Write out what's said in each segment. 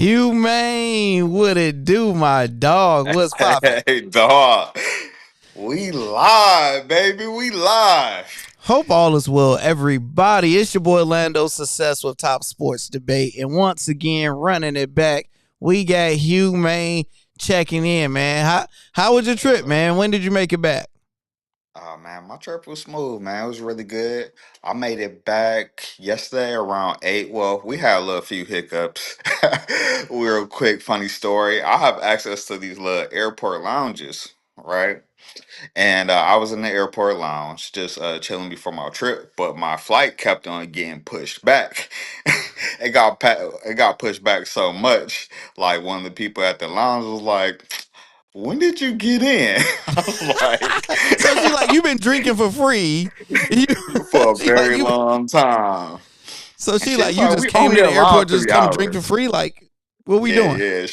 Humane, what it do, my dog? What's poppin'? Hey, dog. We live, baby. We live. Hope all is well, everybody. It's your boy Lando Success with Top Sports Debate. And once again, running it back, we got Humane checking in, man. How was your trip, man? When did you make it back? Oh, man, my trip was smooth, man. It was really good. I made it back yesterday around 8. Well, we had a little few hiccups. Real quick, funny story. I have access to these little airport lounges, right? And I was in the airport lounge just chilling before my trip, but my flight kept on getting pushed back. It got pushed back so much. Like one of the people at the lounge was like, "When did you get in?" I was like, So she like, you been drinking for free. You, "For a she like, very you. long time." So And she she like, was you like, just "We came only to the airport allowed just 3 come drink for hours." free? Like, what we Yeah, doing? yeah.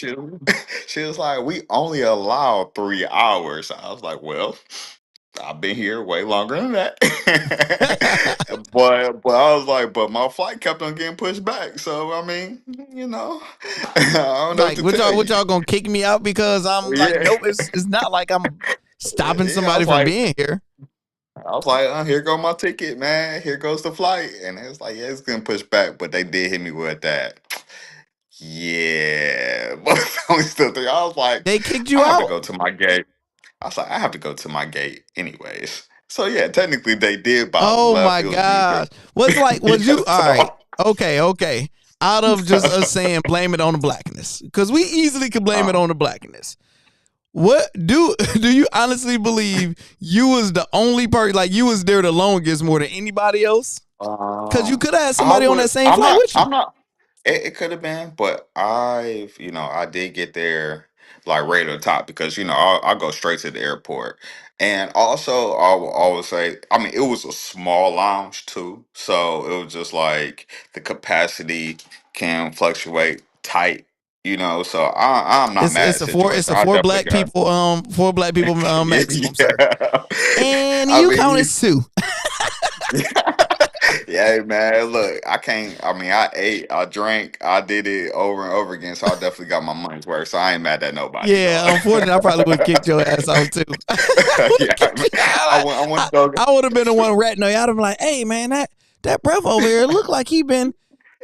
She was like, "We only allow 3 hours." I was like, "Well, I've been here way longer than that." but I was like, but my flight kept on getting pushed back. So I mean, I don't know what Like, to what tell y'all, what you. y'all gonna kick me out because I'm like, Yeah, nope, it's not like I'm stopping yeah. somebody from being here. I was like, here go my ticket, man. Here goes the flight, and it was like, yeah, it's getting pushed back, but they did hit me with that. Yeah, but it's only still 3. I was like, They kicked you I have to out? go to my gate. I was like, I have to go to my gate anyways. So yeah, technically they did about Oh left. my It was me, but gosh. Was like, was yeah. you all right? Okay. Out of just us saying blame it on the blackness. Because we easily could blame it uh, on the blackness. What do you honestly believe you was the only person, like you was there the longest more than anybody else? Because you uh, could have had I somebody on would. that same flight with you. I'm not. It could have been, but I did get there like right at the top because I go straight to the airport, and also I will always say, I mean, it was a small lounge too, so it was just like the capacity can fluctuate tight, So I'm not It's mad it's at a the four situation. it's a I four definitely black got. people maximum, sir. Yeah. And I you mean, counted two. yeah, man. Look, I can't. I mean, I ate, I drank, I did it over and over again. So I definitely got my money's worth. So I ain't mad at nobody, dog. Yeah, unfortunately, I probably would have kicked your ass out too. I would Yeah, have kicked you out. I went to go. I would have been the one ratting on you. I'd have been like, "Hey, man, that breath over here look like he been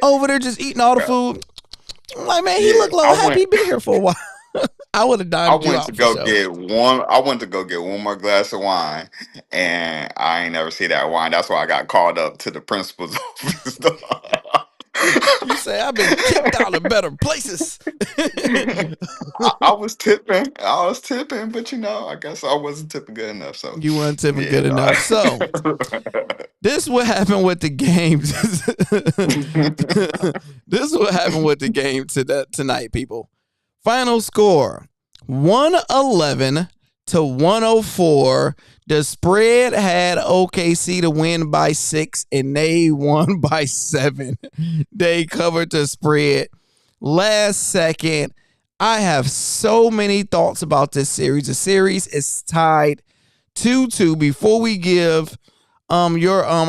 over there just eating all the food." I'm like, man, he Yeah, look low happy he been here for a while. I would have I dimed you went to out for go sure. get one. I went to go get one more glass of wine, and I ain't never see that wine. That's why I got called up to the principal's office. You say I've been kicked out of better places. I was tipping. I was tipping, but I guess I wasn't tipping good enough. So, You weren't tipping yeah, good enough. So dog. this what happened with the games. This what happened with the game tonight, people. Final score 111 to 104. The spread had OKC to win by 6, and they won by 7. They covered the spread. Last second, I have so many thoughts about this series. The series is tied 2-2. Before we give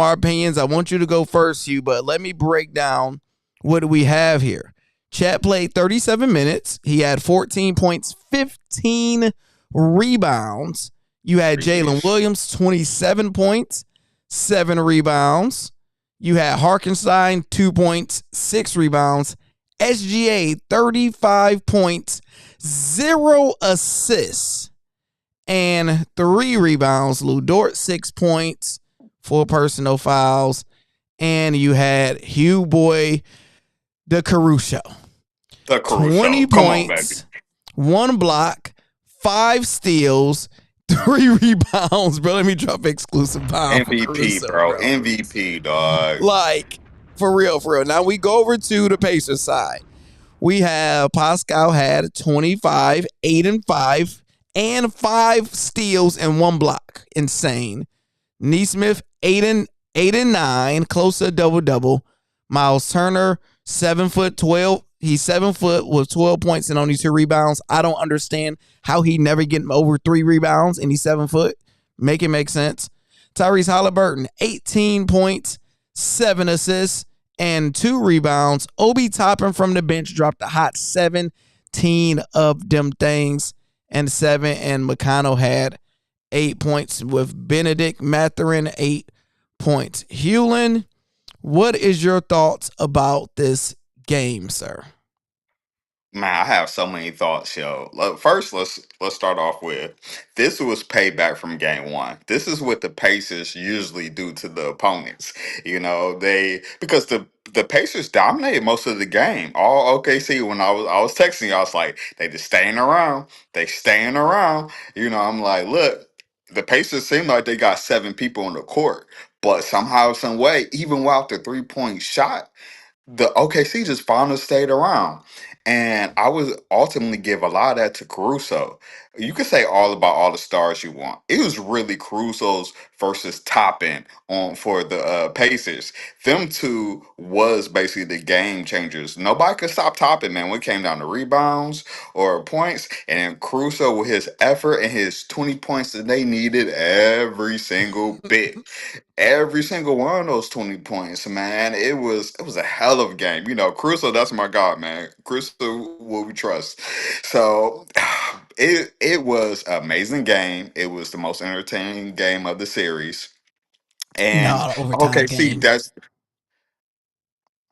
our opinions, I want you to go first, Hugh, but let me break down what do we have here. Chat played 37 minutes. He had 14 points, 15 rebounds. You had Jalen Williams, 27 points, 7 rebounds. You had Harkenstein, 2 points, 6 rebounds. SGA, 35 points, 0 assists, and 3 rebounds. Lou Dort, 6 points, 4 personal fouls. And you had Hugh Boy, the Caruso. The Caruso. 20 Come on, baby. points, 1 block, 5 steals, 3 rebounds, bro. Let me drop exclusive pound for MVP, Caruso, bro. bro. MVP, dog. Like, for real. Now we go over to the Pacers side. We have Pascal had 25, 8 and 5, and 5 steals and 1 block. Insane. Neesmith, 8 and 9, close to a double-double. Miles Turner, 7'12". He's 7 foot with 12 points and only 2 rebounds. I don't understand how he never getting over 3 rebounds and he's 7 foot. Make it make sense. Tyrese Halliburton, 18 points, 7 assists, and 2 rebounds. Obi Toppin from the bench dropped a hot 17 of them things and 7. And McConnell had 8 points with Benedict Mathurin 8 points. Hewlin, what is your thoughts about this game, sir? Man, I have so many thoughts, yo. First, let's start off with this was payback from game one. This is what the Pacers usually do to the opponents. Because the Pacers dominated most of the game. All OKC, when I was texting you, I was like, they just staying around. They staying around. I'm like, look, the Pacers seem like they got 7 people on the court, but somehow, some way, even without the 3-point shot, the OKC just finally stayed around. And I would ultimately give a lot of that to Caruso. You could say all about all the stars you want. It was really Caruso's versus Toppin on for the Pacers. Them two was basically the game changers. Nobody could stop Toppin, man, when it came down to rebounds or points. And then Caruso with his effort and his 20 points that they needed every single bit. Every single one of those 20 points, man. It was a hell of a game. Crusoe, that's my God, man. Crusoe will we trust. So it was an amazing game. It was the most entertaining game of the series. And No, the overtime okay, see, game. that's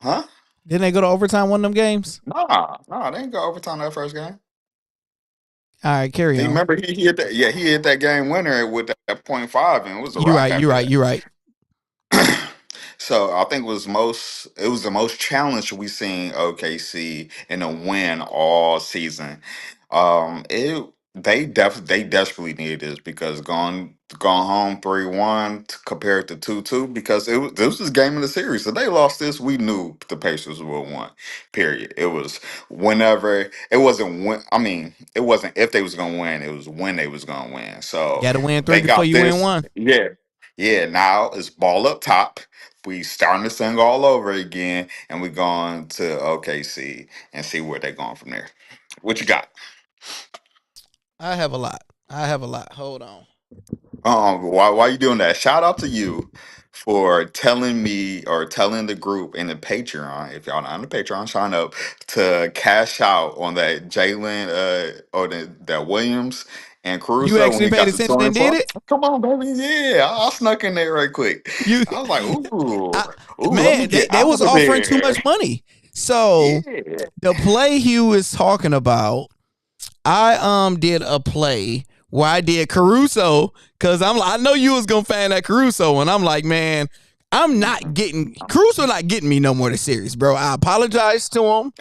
huh? Didn't they go to overtime one of them games? Nah, they didn't go overtime that first game. All right, carry You on. remember he hit that? Yeah, he hit that game winner with that .5, and it was a You wrap right, you after right, that. you right. So I think it was the most challenge we seen OKC in a win all season. It they desperately needed this because gone home 3-1 compared to 2-2 because this was game of the series. If they lost this, we knew the Pacers would have won. Period. It was whenever it wasn't when I mean it wasn't if they was gonna win, it was when they was gonna win. So Got to win 3 they before got you win this. 1. Yeah. Yeah, now it's ball up top. We starting this thing all over again, and we going to OKC and see where they're going from there. What you got? I have a lot. I have a lot. Hold on. Why you doing that? Shout out to you for telling me or telling the group in the Patreon. If y'all not on the Patreon, sign up to cash out on that Jalen or that Williams and You Caruso when actually he paid got the attention and story did for. it? Come on, baby, yeah, I snuck in there right quick. You I was like, I, let me man, get they out was of offering too there. much money. So Yeah. the play Hugh is talking about, I did a play where I did Caruso because I know you was gonna fan that Caruso, and I'm like, man, I'm not getting Caruso, not getting me no more this series, bro. I apologize to him.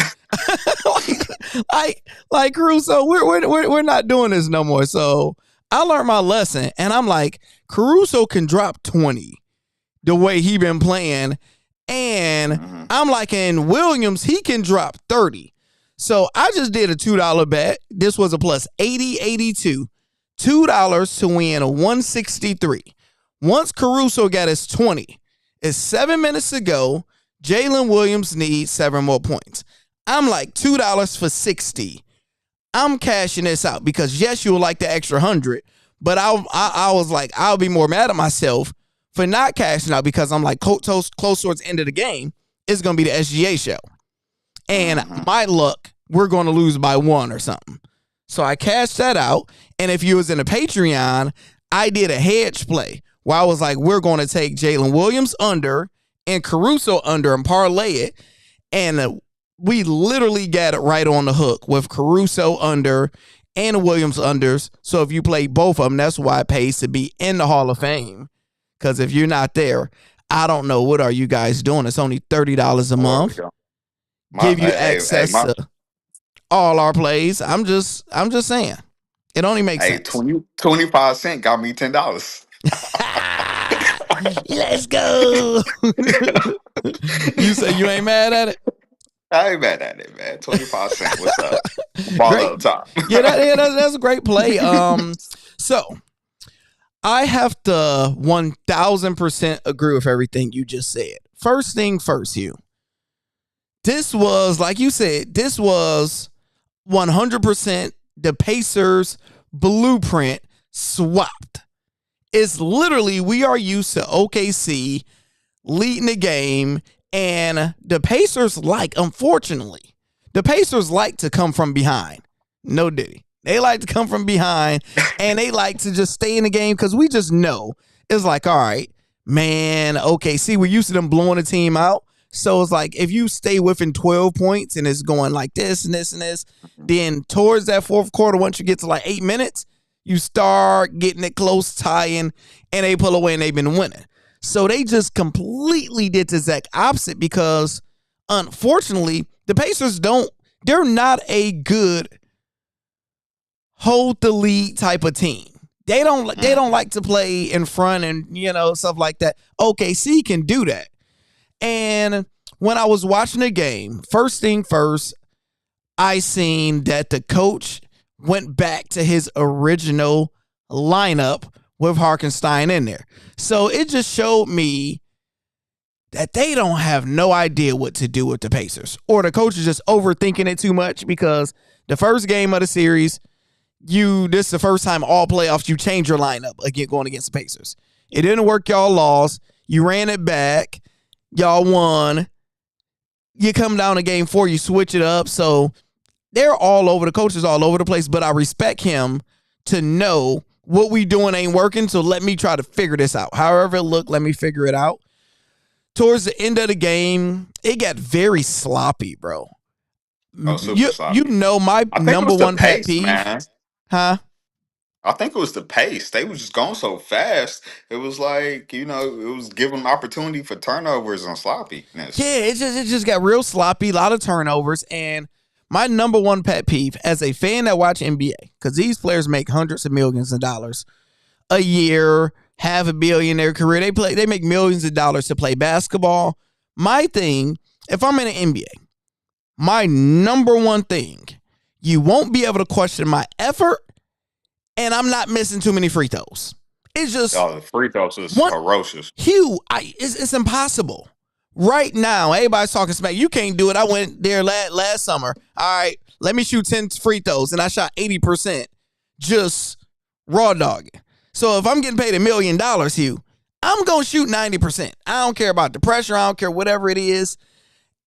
like Caruso, we're not doing this no more. So I learned my lesson, and I'm like, Caruso can drop 20 the way he been playing, and Mhm. I'm like, in Williams, he can drop 30. So I just did a $2 bet. This was a plus 80.82. $2 to win a 163. Once Caruso got his 20, it's 7 minutes to go. Jalen Williams needs 7 more points. I'm like $2 for 60. I'm cashing this out because yes, you would like the extra 100, but I was like, I'll be more mad at myself for not cashing out because I'm like close towards the end of the game. It's gonna be the SGA show, and Mhm. my luck, we're going to lose by 1 or something. So I cashed that out, and if you was in a Patreon, I did a hedge play where I was like, we're going to take Jalen Williams under and Caruso under and parlay it, and we literally got it right on the hook with Caruso under and Williams unders. So if you play both of them, that's why it pays to be in the Hall of Fame. Because if you're not there, I don't know what are you guys doing. It's only $30 a There we month. go. Give you Hey, access to all our plays. I'm just saying. It only makes sense. 25 cent got me $10. Let's go. You say you ain't mad at it? I ain't mad at it, man. 25 cent. What's up? Ball Great. up top. That's a great play. So I have to 1000% agree with everything you just said. First thing first, Hugh. This was, like you said, this was 100% the Pacers blueprint swapped. It's literally, we are used to OKC leading the game And the Pacers unfortunately, the Pacers like to come from behind. No diddy. They like to come from behind, and they like to just stay in the game because we just know it's like, all right, man, okay, see, we're used to them blowing the team out. So it's like if you stay within 12 points and it's going like this and this and this, then towards that fourth quarter, once you get to like 8 minutes, you start getting it close, tying, and they pull away and they've been winning. So they just completely did the exact opposite because, unfortunately, the Pacers they're not a good hold the lead type of team. They don't like to play in front and, stuff like that. OKC can do that. And when I was watching the game, first thing first, I seen that the coach went back to his original lineup with Harkenstein in there. So it just showed me that they don't have no idea what to do with the Pacers. Or the coach is just overthinking it too much because the first game of the series, this is the first time all playoffs you change your lineup again going against the Pacers. It didn't work, y'all lost. You ran it back. Y'all won. You come down to game 4, you switch it up. So they're all over. The coach is all over the place, but I respect him to know what we doing ain't working, so let me try to figure this out. However it looked, let me figure it out. Towards the end of the game, it got very sloppy, bro. Oh, super sloppy. My number one pet peeve. Man. Huh? I think it was the pace. They was just going so fast. It was like, it was giving opportunity for turnovers and sloppiness. Yeah, it just got real sloppy, a lot of turnovers. And my number one pet peeve as a fan that watch NBA, because these players make hundreds of millions of dollars a year, $500 million in their career. They make millions of dollars to play basketball. My thing, if I'm in an NBA, my number one thing, you won't be able to question my effort, and I'm not missing too many free throws. It's just the free throws is ferocious. Hugh, it's impossible. Right now, everybody's talking smack. You can't do it. I went there last summer. All right, let me shoot 10 free throws, and I shot 80%, just raw dogging. So if I'm getting paid $1 million, Hugh, I'm gonna shoot 90%. I don't care about the pressure. I don't care whatever it is.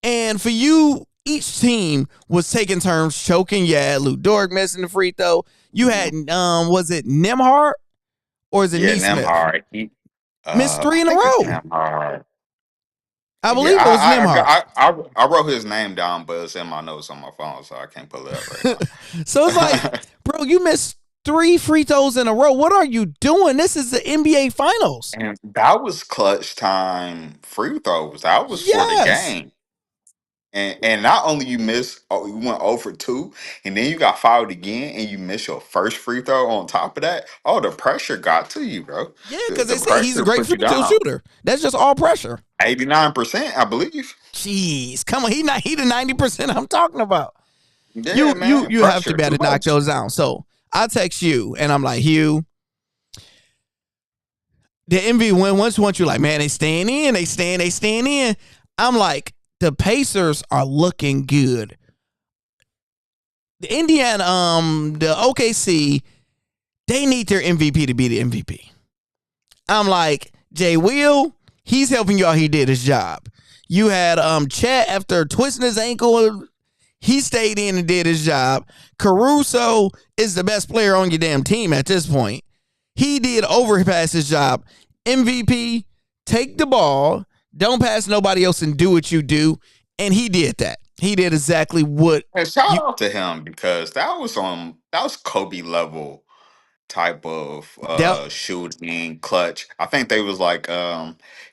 And for you, each team was taking turns choking. You had Lou Dort missing the free throw. You had was it Nembhard or is it Neesmith? Nembhard. Missed 3 in a row. Nembhard. I believe it was Nembhard. I wrote his name down, but it's in my notes on my phone, so I can't pull it up right now. So it's like, bro, you missed 3 free throws in a row. What are you doing? This is the NBA Finals. And that was clutch time free throws. That was for the game. And not only you went 0 for 2, and then you got fouled again, and you missed your first free throw on top of that. Oh, the pressure got to you, bro. Yeah, because they say he's a great free throw shooter. That's just all pressure. 89%, I believe. Jeez, come on, he the 90% I'm talking about. Yeah, you have to be able to knock those down. So I text you, and I'm like, Hugh, the MV win once you like, man, they staying in, they staying in. I'm like, the Pacers are looking good. The Indiana, the OKC, they need their MVP to be the MVP. I'm like, Jay Will, he's helping y'all. He did his job. You had Chet after twisting his ankle, he stayed in and did his job. Caruso is the best player on your damn team at this point. He did overpass his job. MVP, take the ball. Don't pass nobody else and do what you do. And he did that. He did exactly what. And shout out to him because that was Kobe level type of shooting clutch. I think they was like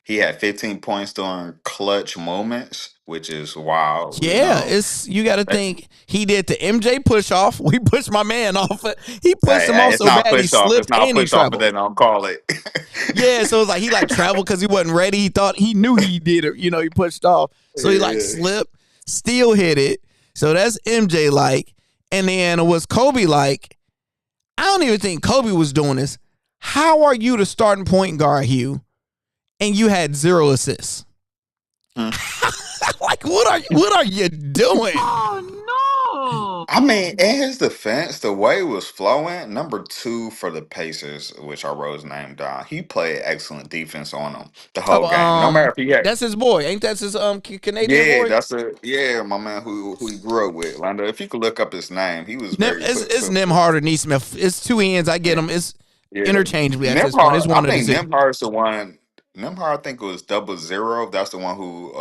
he had 15 points during clutch moments, which is wild. Yeah, you got to think he did the MJ push off. We pushed my man off. He pushed him off so bad he slipped and he traveled. But they don't call it. Yeah, so it's like he traveled because he wasn't ready. He knew he did it. He pushed off. So he slipped, still hit it. So that's MJ like. And then it was Kobe like. I don't even think Kobe was doing this. How are you the starting point guard, Hugh, and you had 0 assists? Like, what are you doing? Oh I mean, in his defense, the way it was flowing, number 2 for the Pacers, which I wrote his name down, he played excellent defense on him the whole Oh, game. No matter if he had, that's his boy. Ain't that his Canadian yeah, boy? that's my man who he grew up with. Lando, if you could look up his name, he was very It's put Nemhard or Neesmith. It's two ends. I get them. It's yeah. interchangeably at this point. Nemhard, It's I one of the think two. Nemhard's the one. Nemhard, I think it was 00. That's the one who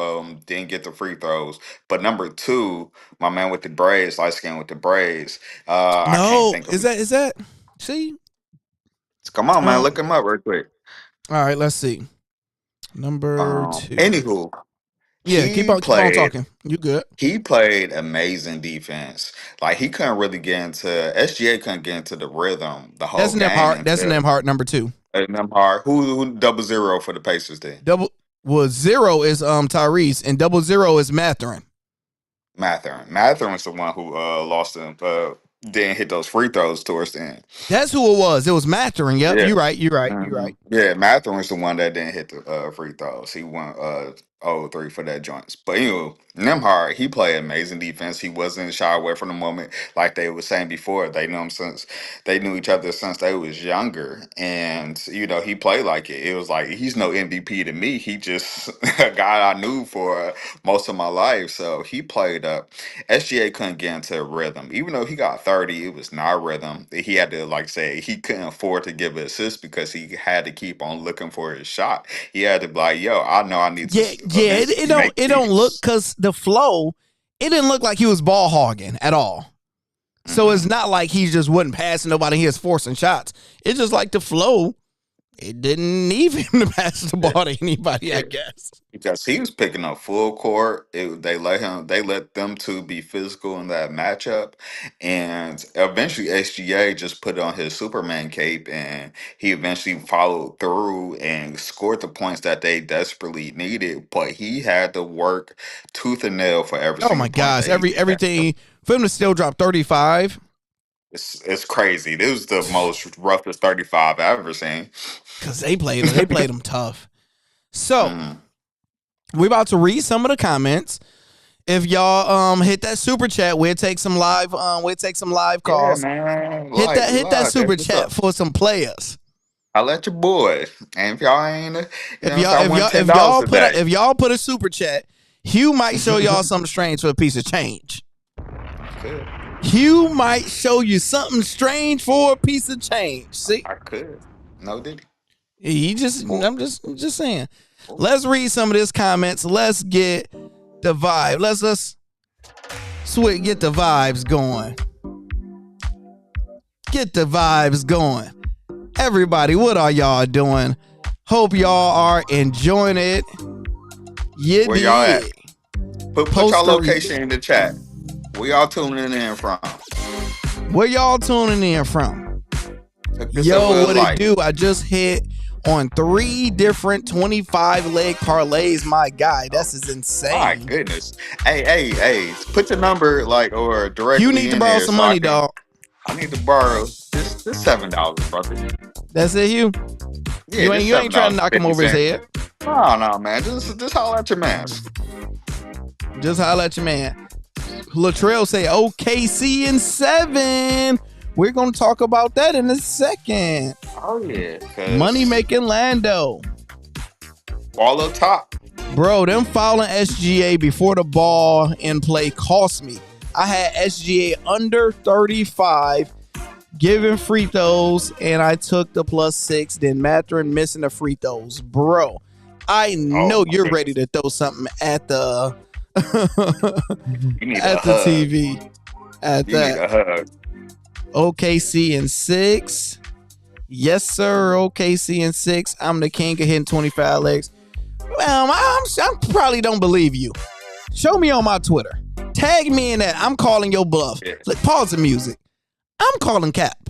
didn't get the free throws. But number 2, my man with the braids, light skin with the braids. I can't No, think of is his. that? See, Come on, man, look him up real quick. all right, let's see. Number 2. Anywho, Yeah, keep on talking. You good? he played amazing defense. Like he couldn't really get into SGA couldn't get into the rhythm the whole That's game Nemhard. That's until Nemhard number 2. Nemhard. Who 00 for the Pacers then? Double well, 0 is Tyrese and 00 is Matherin. Matherin was the one who lost him. Didn't hit those free throws towards the end. That's who it was. It was Matherin. Yep, Yeah. you're right. Mm-hmm. Yeah, Matherin was the one that didn't hit the free throws. He won 0-3 for that joints. But Nemhard, he played amazing defense. He wasn't shy away from the moment, like they were saying before. They knew him since they knew each other since they was younger, and he played like it. It was like he's no MVP to me. He just a guy I knew for most of my life. So he played up. SGA couldn't get into a rhythm. Even though he got 30, it was not rhythm. He had to, like say, he couldn't afford to give an assist because he had to keep on looking for his shot. He had to be like, yo, I know I need to It don't look, because the flow, it didn't look like he was ball hogging at all. So it's not like he just wasn't passing nobody. He was forcing shots. It's just like the flow. It didn't need him to pass the ball to anybody, I guess. Because he was picking up full court. They let them two be physical in that matchup. And eventually SGA just put on his Superman cape and he eventually followed through and scored the points that they desperately needed. But he had to work tooth and nail for every Oh my single point gosh. that he Everything for him to still drop 35. It's crazy. This was the most roughest 35 I've ever seen. Because they played them tough. So Mm. we're about to read some of the comments. If y'all hit that super chat, we'll take some live calls. Yeah, man. Hit that super chat for some players. I'll let your boy. And if y'all ain't, if y'all put a super chat, Hugh might show y'all something strange for a piece of change. Could. Hugh might show you something strange for a piece of change. See, I could. No, did I'm just saying. Let's read some of these comments. Let's get the vibe. Let's get the vibes going. Get the vibes going. Everybody, what are y'all doing? Hope y'all are enjoying it. Where y'all at? Put y'all location in the chat. Where y'all tuning in from? Where y'all tuning in from? Yo, what it do? I just hit on 3 different 25-leg parlays. My guy, this is insane. My goodness. Hey. Put your number or directly. You need to borrow some money, dog. I need to borrow this $7, brother. That's it, Hugh? Yeah, you ain't trying to knock him over his head. No, man. Just holler at your man. Just holler at your man. Latrell say OKC in 7. We're going to talk about that in a second. Oh, yeah. Money making Lando. Ball up top. Bro, them fouling SGA before the ball in play cost me. I had SGA under 35, giving free throws, and I took the +6. Then Matherin missing the free throws. Bro, I know you're ready to throw something at the TV. Need a hug. OKC in 6. Yes, sir. OKC in 6. I'm the king of hitting 25 legs. Well, I probably don't believe you. Show me on my Twitter. Tag me in that. I'm calling your bluff. Yeah. Pause the music. I'm calling cap.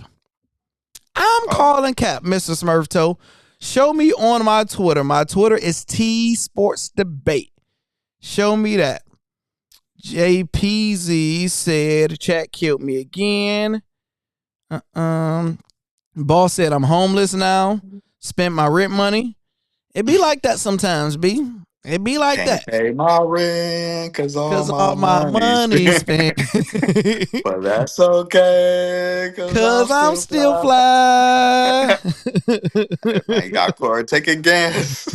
Calling cap, Mr. Smurf Toe. Show me on my Twitter. My Twitter is T Sports Debate. Show me that. JPZ said, chat killed me again. Boss said, I'm homeless now. Spent my rent money. It be like that sometimes, B. It be like Can't that. pay my rent because all Cause my all my money's money spent. spent. But that's okay because I'm Cause I'm still still fly. fly. Hey, man, you got Corey take a guess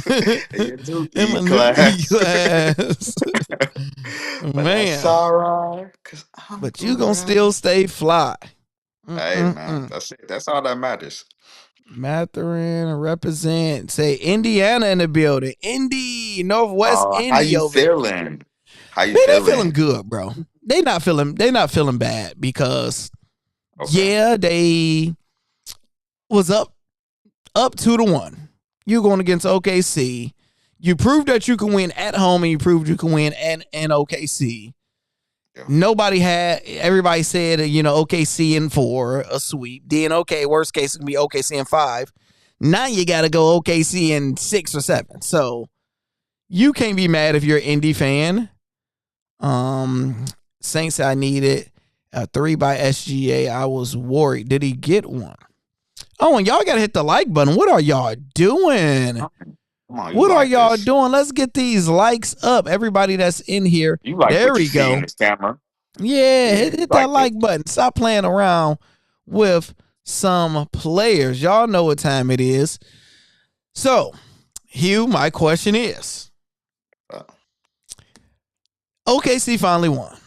in your In my dookie nookie class. class. But that's Man. all right because I'm But you gonna still glad. stay fly. Hey, man, Mm-mm-mm. that's it. That's all that matters. Matherin represent. Say Indiana in the building. Indy, Northwest How Indy you over here. feeling? How you Man, they feeling feeling? good, bro. They not feeling bad because Okay. yeah, they was up 2-1. You going against OKC. You proved that you can win at home and you proved you can win in OKC. Yeah. Everybody said, OKC in 4, a sweep. Then, okay, worst case, it can be OKC in 5. Now you got to go OKC in 6 or 7. So you can't be mad if you're an Indy fan. Saints, I needed a 3 by SGA. I was worried. Did he get one? Oh, and y'all got to hit the like button. What are y'all doing? Come on, you What are like y'all this. doing? Let's get these likes up. Everybody that's in here. You like There what you we see in go. this camera. Yeah, Yeah, you hit that like this. like button. Stop playing around with some players. Y'all know what time it is. So, Hugh, my question is Uh, OKC finally won.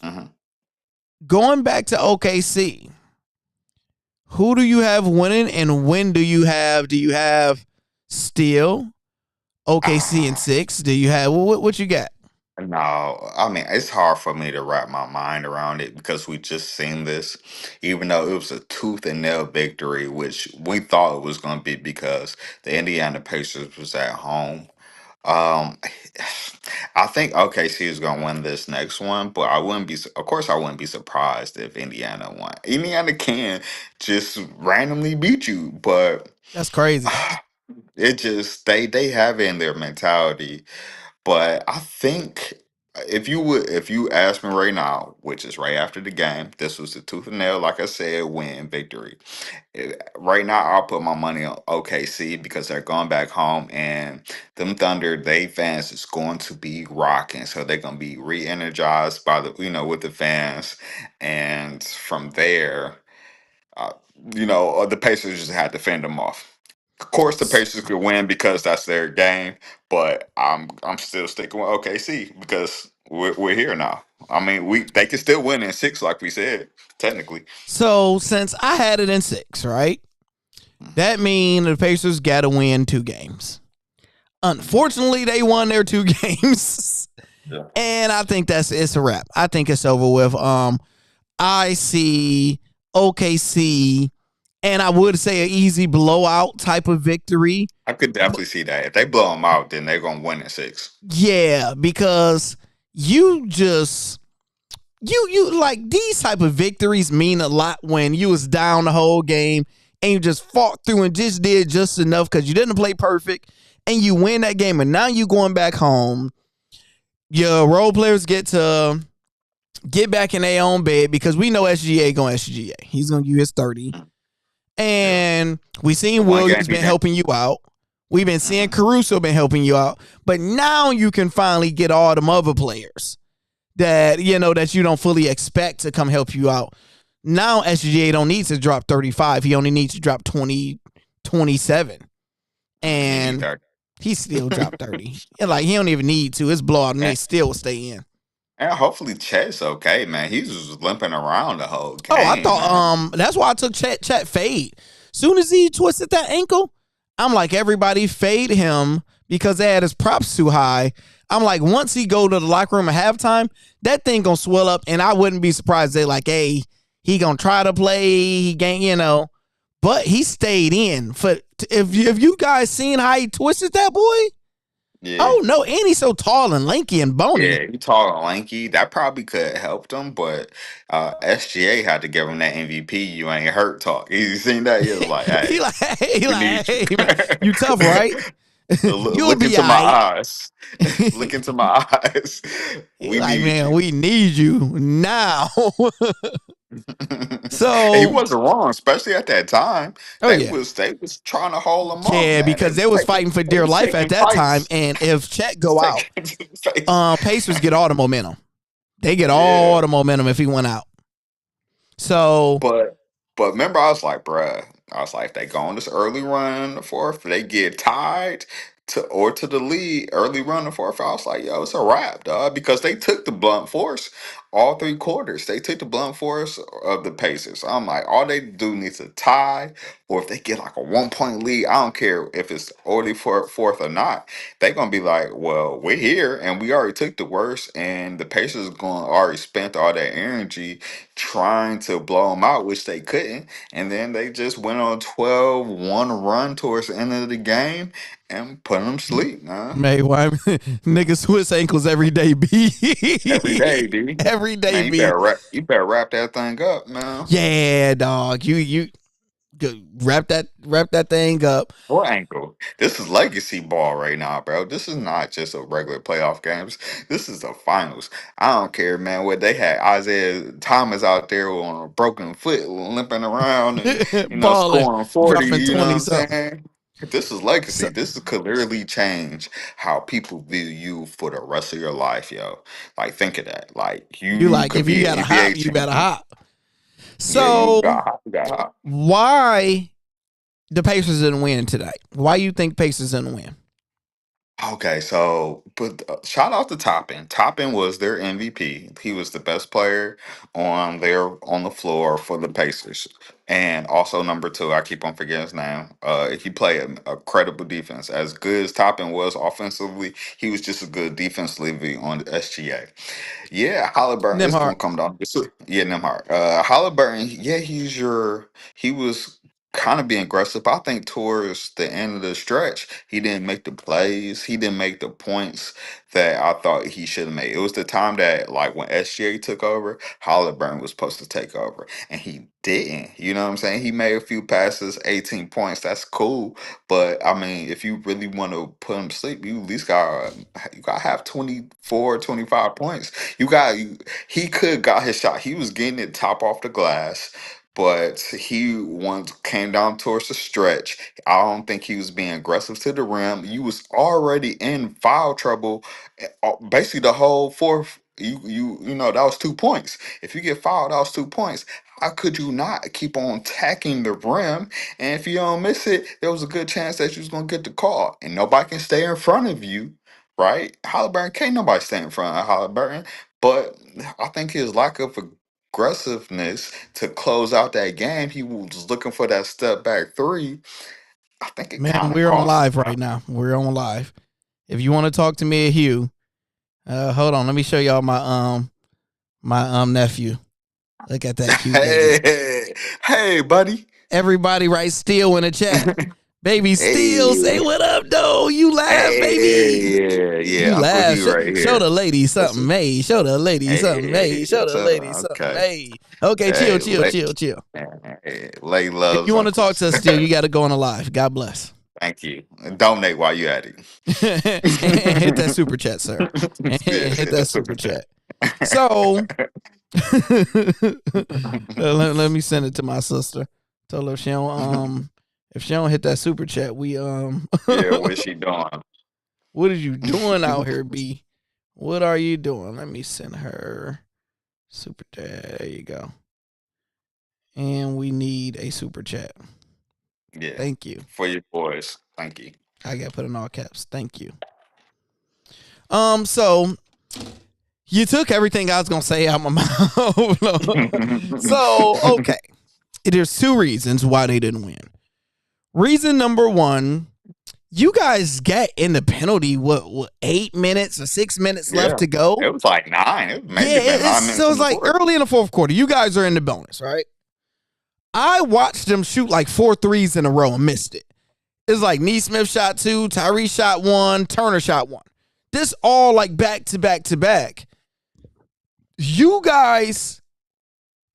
mhm. Going back to OKC, who do you have winning and when do you have still OKC in Ah, 6? Do you have what you got? no, I mean it's hard for me to wrap my mind around it because we just seen this, even though it was a tooth and nail victory, which we thought it was going to be because the Indiana Pacers was at home. Um, I think OKC is going to win this next one, but I wouldn't be. Of course, I wouldn't be surprised if Indiana won. Indiana can just randomly beat you, but That's crazy. it just they have it in their mentality. But I think if you ask me right now, which is right after the game, this was the tooth and nail, like I said, win victory. Right now, I'll put my money on OKC because they're going back home, and them Thunder, they fans is going to be rocking, so they're gonna be re-energized by the with the fans, and from there, uh, the Pacers just had to fend them off. Of course, the Pacers could win because that's their game, but I'm still sticking with OKC because we're here now. I mean, they can still win in 6, like we said, technically. So, since I had it in 6, right? That means the Pacers got to win 2 games. Unfortunately, they won their 2 games. Yeah. And I think it's a wrap. I think it's over with. I see OKC, and I would say an easy blowout type of victory. I could definitely see that. If they blow them out, then they're gonna win in 6. Yeah, because you just you like these type of victories mean a lot when you was down the whole game and you just fought through and just did just enough because you didn't play perfect and you win that game and now you going back home. Your role players get to get back in their own bed because we know SGA going SGA. He's gonna give his 30. Yeah, And we the seen one game Williams he been didn't. helping you out. We've been seeing Mhm. Caruso been helping you out. But now you can finally get all them other players that that you don't fully expect to come help you out. Now SGA don't need to drop 35. He only needs to drop 20, 27. He need And that. he still dropped 30. And like he don't even need to. It's blowout and they and, still stay in. and hopefully Chet's okay, man. He was limping around the whole Oh, I game, thought man. that's why I took Chet fade. Soon as he twisted that ankle, I'm like everybody fade him because they had his props too high. I'm like once he go to the locker room at halftime, that thing gonna swell up, and I wouldn't be surprised they like, hey, he gonna try to play, he gain, but he stayed in. For if you guys seen how he twisted that boy, Yeah. oh no, and he's so tall and lanky and bony. Yeah, he tall and lanky. That probably could have helped him, but SGA had to give him that MVP. You ain't hurt talk. You seen that? He was like, "Hey, He we like, need you. hey man, you tough, right? You'll Look be into my alright. eyes. Look into my eyes. He We like, need man, you." we need you now. And he So, wasn't wrong, especially at that time. oh yeah. They was trying to hold him off, Yeah, man. because they was fighting for They dear was life at taking that time. fights. And if Chet Was go out, taking it to the face. Pacers get all the momentum. They get Yeah. all the momentum if he went out. So, But remember, I was like, bruh, I was like, if they go on this early run in the fourth, if they get tied to the lead, early run in the fourth, I was like, yo, it's a wrap, dog. Because they took the blunt force all 3 quarters. They took the blunt force of the Pacers. I'm like, all they do needs to tie, or if they get like a 1 point lead, I don't care if it's already fourth or not. They're gonna be like, well, we're here and we already took the worst, and the Pacers going already spent all that energy trying to blow them out, which they couldn't. And then they just went on a 12-1 run towards the end of the game and put them to sleep, man. man, why niggas Swiss ankles every day, B. Every day, dude. Every day, Man, B. you better wrap that thing up, man. Yeah, dog. You wrap that thing up. What ankle? This is legacy ball right now, bro. This is not just a regular playoff games. This is the finals. I don't care, man. What they had Isaiah Thomas out there on a broken foot, limping around, and Balling, scoring 40. dropping You know what 20 I'm something. saying? This is legacy. So, This could literally change how people view you for the rest of your life, yo. Like, think of that. Like, you you like could if you be got an a NBA hop, you better champion. hop. Yeah, you So got. why the Pacers didn't win tonight? Why you think Pacers didn't win? Okay, so but shout out to Toppin. Toppin was their MVP. He was the best player on the floor for the Pacers, and also number two. I keep on forgetting his name. He played a credible defense. As good as Toppin was offensively, he was just as good defensively on the SGA. Yeah, Halliburton. It's Nimhart. gonna come down. Yeah, Nemhart. Halliburton. Yeah, he was kind of being aggressive. I think towards the end of the stretch, he didn't make the plays. He didn't make the points that I thought he should have made. It was the time that, like, when SGA took over, Halliburton was supposed to take over, and he didn't. You know what I'm saying? He made a few passes, 18 points. That's cool, but I mean, if you really want to put him to sleep, you at least got to have 24, 25 points. He could got his shot. He was getting it top off the glass, but he once came down towards the stretch. I don't think he was being aggressive to the rim. You was already in foul trouble, basically the whole fourth. That was 2 points. If you get fouled, that was 2 points. How could you not keep on tacking the rim? And if you don't miss it, there was a good chance that you was gonna get the call. And nobody can stay in front of you, right? Halliburton can't nobody stay in front of Halliburton. But I think his lack of aggressiveness to close out that game, he was looking for that step back three. I think it Man, kind of we're on cost him, live bro. right now. We're on live. If you want to talk to me or Hugh, hold on. Let me show y'all my nephew. Look at that cute baby. Hey, buddy. Everybody write still in the chat. Baby still say Hey, what up, though. You laugh, baby. hey, You yeah, Uncle laugh. Hugh right Show here. the lady This something, is hey. Show the lady something, hey. hey, Show the lady something, okay. hey. Okay, chill, Hey, chill, chill, chill. lay If you loves want to talk uncles. to us still, you got to go on the live. God bless. Thank you. Donate while you at And hit that it. super chat, sir. And Yeah, hit that that's super super chat. chat. So let me send it to my sister. Tell her if she don't hit that super chat, we Yeah, what's she doing? what are you doing out here, B? What are you doing? Let me send her super chat. There you go. And we need a super chat. Yeah, Thank you. for your boys. Thank you. I got put in all caps. Thank you. So you took everything I was gonna say out my mouth. So okay, there's two reasons why they didn't win. Reason number one, you guys get in the penalty. What 8 minutes or 6 minutes left Yeah, to go? it was like 9. It Yeah, maybe been 9 minutes in it's the like fourth. early in the fourth quarter. You guys are in the bonus, right? I watched them shoot like 4 threes in a row and missed it. It's like Neesmith shot 2, Tyree shot 1, Turner shot 1. This all like back to back to back. You guys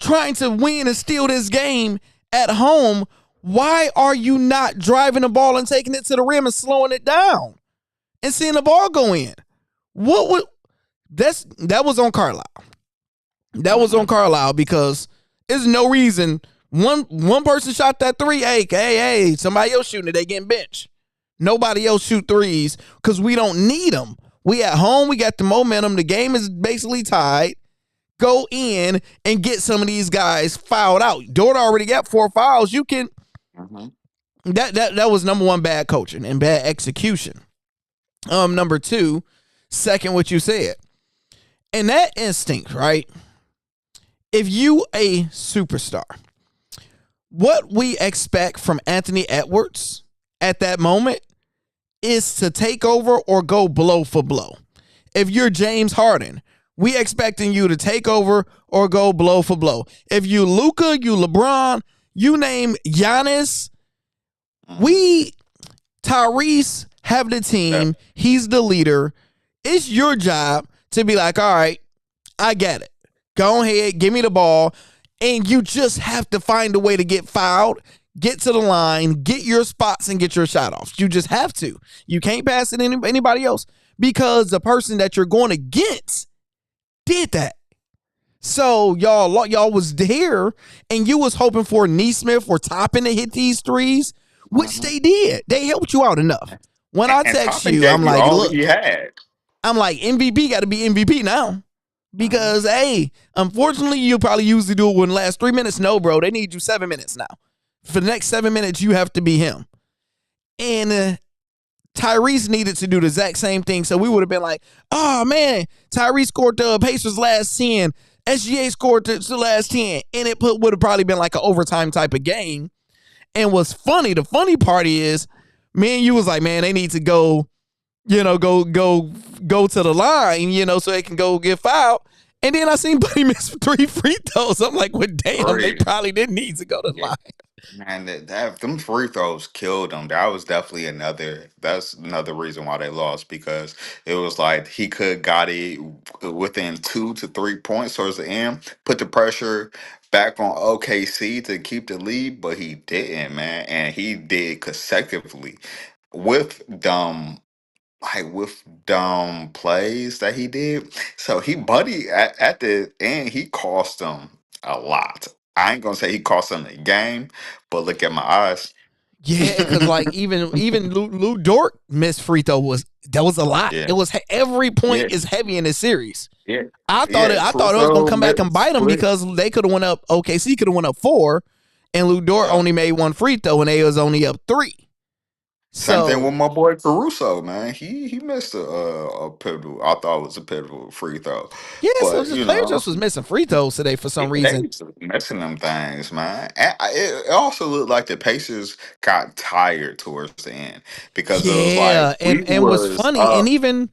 trying to win and steal this game at home. Why are you not driving the ball and taking it to the rim and slowing it down and seeing the ball go in? That was on Carlisle. That was on Carlisle because There's no reason. One person shot that three. Hey, somebody else shooting it. They getting benched. Nobody else shoot threes because we don't need them. We at home. We got the momentum. The game is basically tied. Go in and get some of these guys fouled out. Dort already got 4 fouls. You can. That was number one, bad coaching and bad execution. Number two, second, what you said. In that instinct, right? If you a superstar, what we expect from Anthony Edwards at that moment is to take over or go blow for blow. If you're James Harden, we expecting you to take over or go blow for blow. If you Luka, you LeBron, you name Giannis, Tyrese have the team. He's the leader. It's your job to be like, all right, I get it. Go ahead, give me the ball. And you just have to find a way to get fouled, get to the line, get your spots, and get your shot off. You just have to. You can't pass it to anybody else because the person that you're going against did that. So y'all was there, and you was hoping for Neesmith or Toppin to hit these threes, which they did. They helped you out enough. When I text you, I'm like, look, I'm like, MVP got to be MVP now. Because, hey, unfortunately, you probably usually do it within the last 3 minutes. No, bro, they need you 7 minutes now. For the next 7 minutes, you have to be him. And Tyrese needed to do the exact same thing. So we would have been like, oh, man, Tyrese scored the Pacers last 10. SGA scored the last 10. And it would have probably been like an overtime type of game. And what's funny, the funny part is, me and you was like, man, they need to go to the line, so they can go get fouled. And then I seen Buddy miss 3 free throws. I'm like, well, damn, they probably didn't need to go to the line. Man, them free throws killed them. That's another reason why they lost, because it was like he could got it within 2 to 3 points towards the end, put the pressure back on OKC to keep the lead, but he didn't, man. And he did consecutively with dumb plays that he did. So Buddy at the end, he cost them a lot. I ain't gonna say he cost them the game, but look at my eyes. Yeah, because like even Lou Dort missed free throw was a lot. Yeah. It was every point is heavy in this series. Yeah, I thought it was gonna come back and bite them because they could have went up. OKC could have went up 4, and Lou Dort only made 1 free throw, and they was only up 3. Same thing with my boy Caruso, man. He missed a pivotal. I thought it was a pivotal free throw. Yeah, But so players just was missing free throws today for some reason. They was missing them things, man. And it also looked like the Pacers got tired towards the end because it was like and what's funny, and even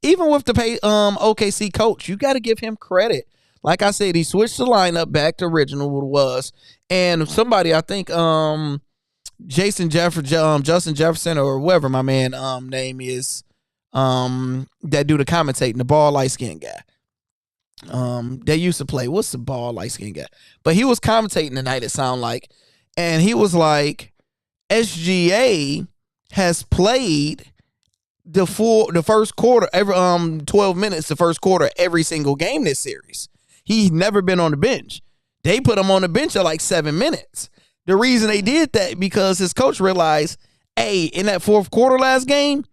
with the OKC coach, you got to give him credit. Like I said, he switched the lineup back to original what it was, and somebody I think Justin Jefferson or whoever my man name is that do the commentating, the ball light skinned guy. They used to play. What's the ball light skinned guy? But he was commentating tonight, it sounded like, and he was like, SGA has played the first quarter every 12 minutes the first quarter every single game this series. He's never been on the bench. They put him on the bench at like 7 minutes. The reason they did that because his coach realized, hey, in that fourth quarter last game,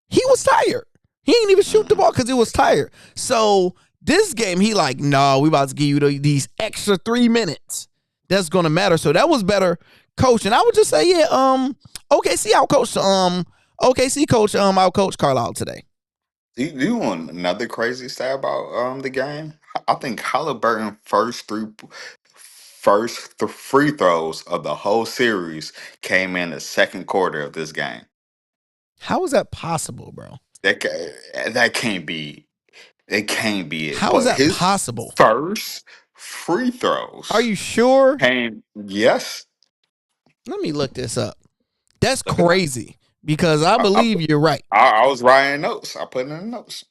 he was tired. He ain't even shoot the ball because he was tired. So this game, he like, no, we about to give you these extra 3 minutes. That's gonna matter. So that was better coaching. I would just say, OKC outcoached OKC coach outcoached Carlisle today. Do you want another crazy stat about the game? I think Halliburton first free throws of the whole series came in the second quarter of this game. How is that possible, bro? That can't be. It can't be it. How is that possible? First free throws. Are you sure? Yes. Let me look this up. That's crazy because I believe you're right. I was writing notes. I put in the notes.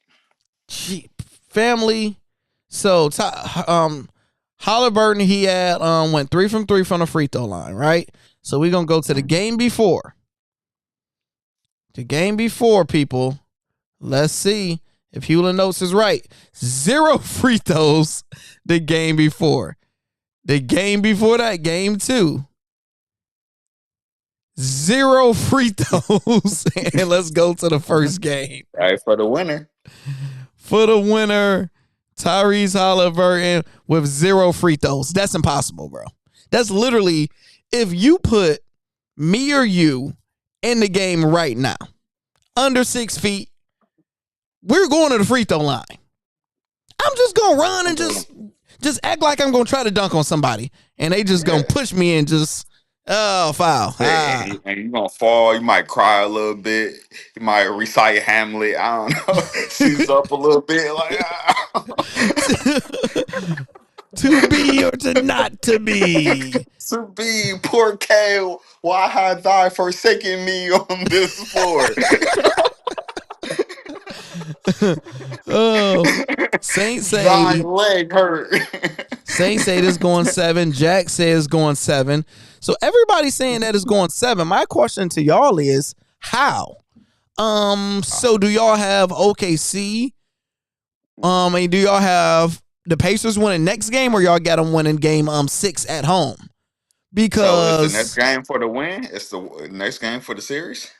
Gee, family. So Halliburton, he had went 3 from 3 from the free throw line, right? So we're gonna go to the game before. The game before, people. Let's see if Hewlin Notes is right. 0 free throws the game before. The game before that, game 2. 0 free throws. And let's go to the first game. Right for the winner. For the winner, Tyrese Halliburton with 0 free throws. That's impossible, bro. That's literally, if you put me or you in the game right now, under 6 feet, we're going to the free throw line. I'm just going to run and just act like I'm going to try to dunk on somebody. And they just going to push me and just, foul. And you're going to fall. You might cry a little bit. You might recite Hamlet. I don't know. Seize up a little bit. Like, To be or to not to be. To be, poor K. Why had thy forsaken me on this floor? Saint say thy leg hurt. Saint say this going 7. Jack says going 7. So everybody's saying that it's going 7. My question to y'all is how? So do y'all have OKC? And do y'all have the Pacers winning next game, or y'all got them winning game 6 at home? Because so it's the next game for the win. It's the next game for the series.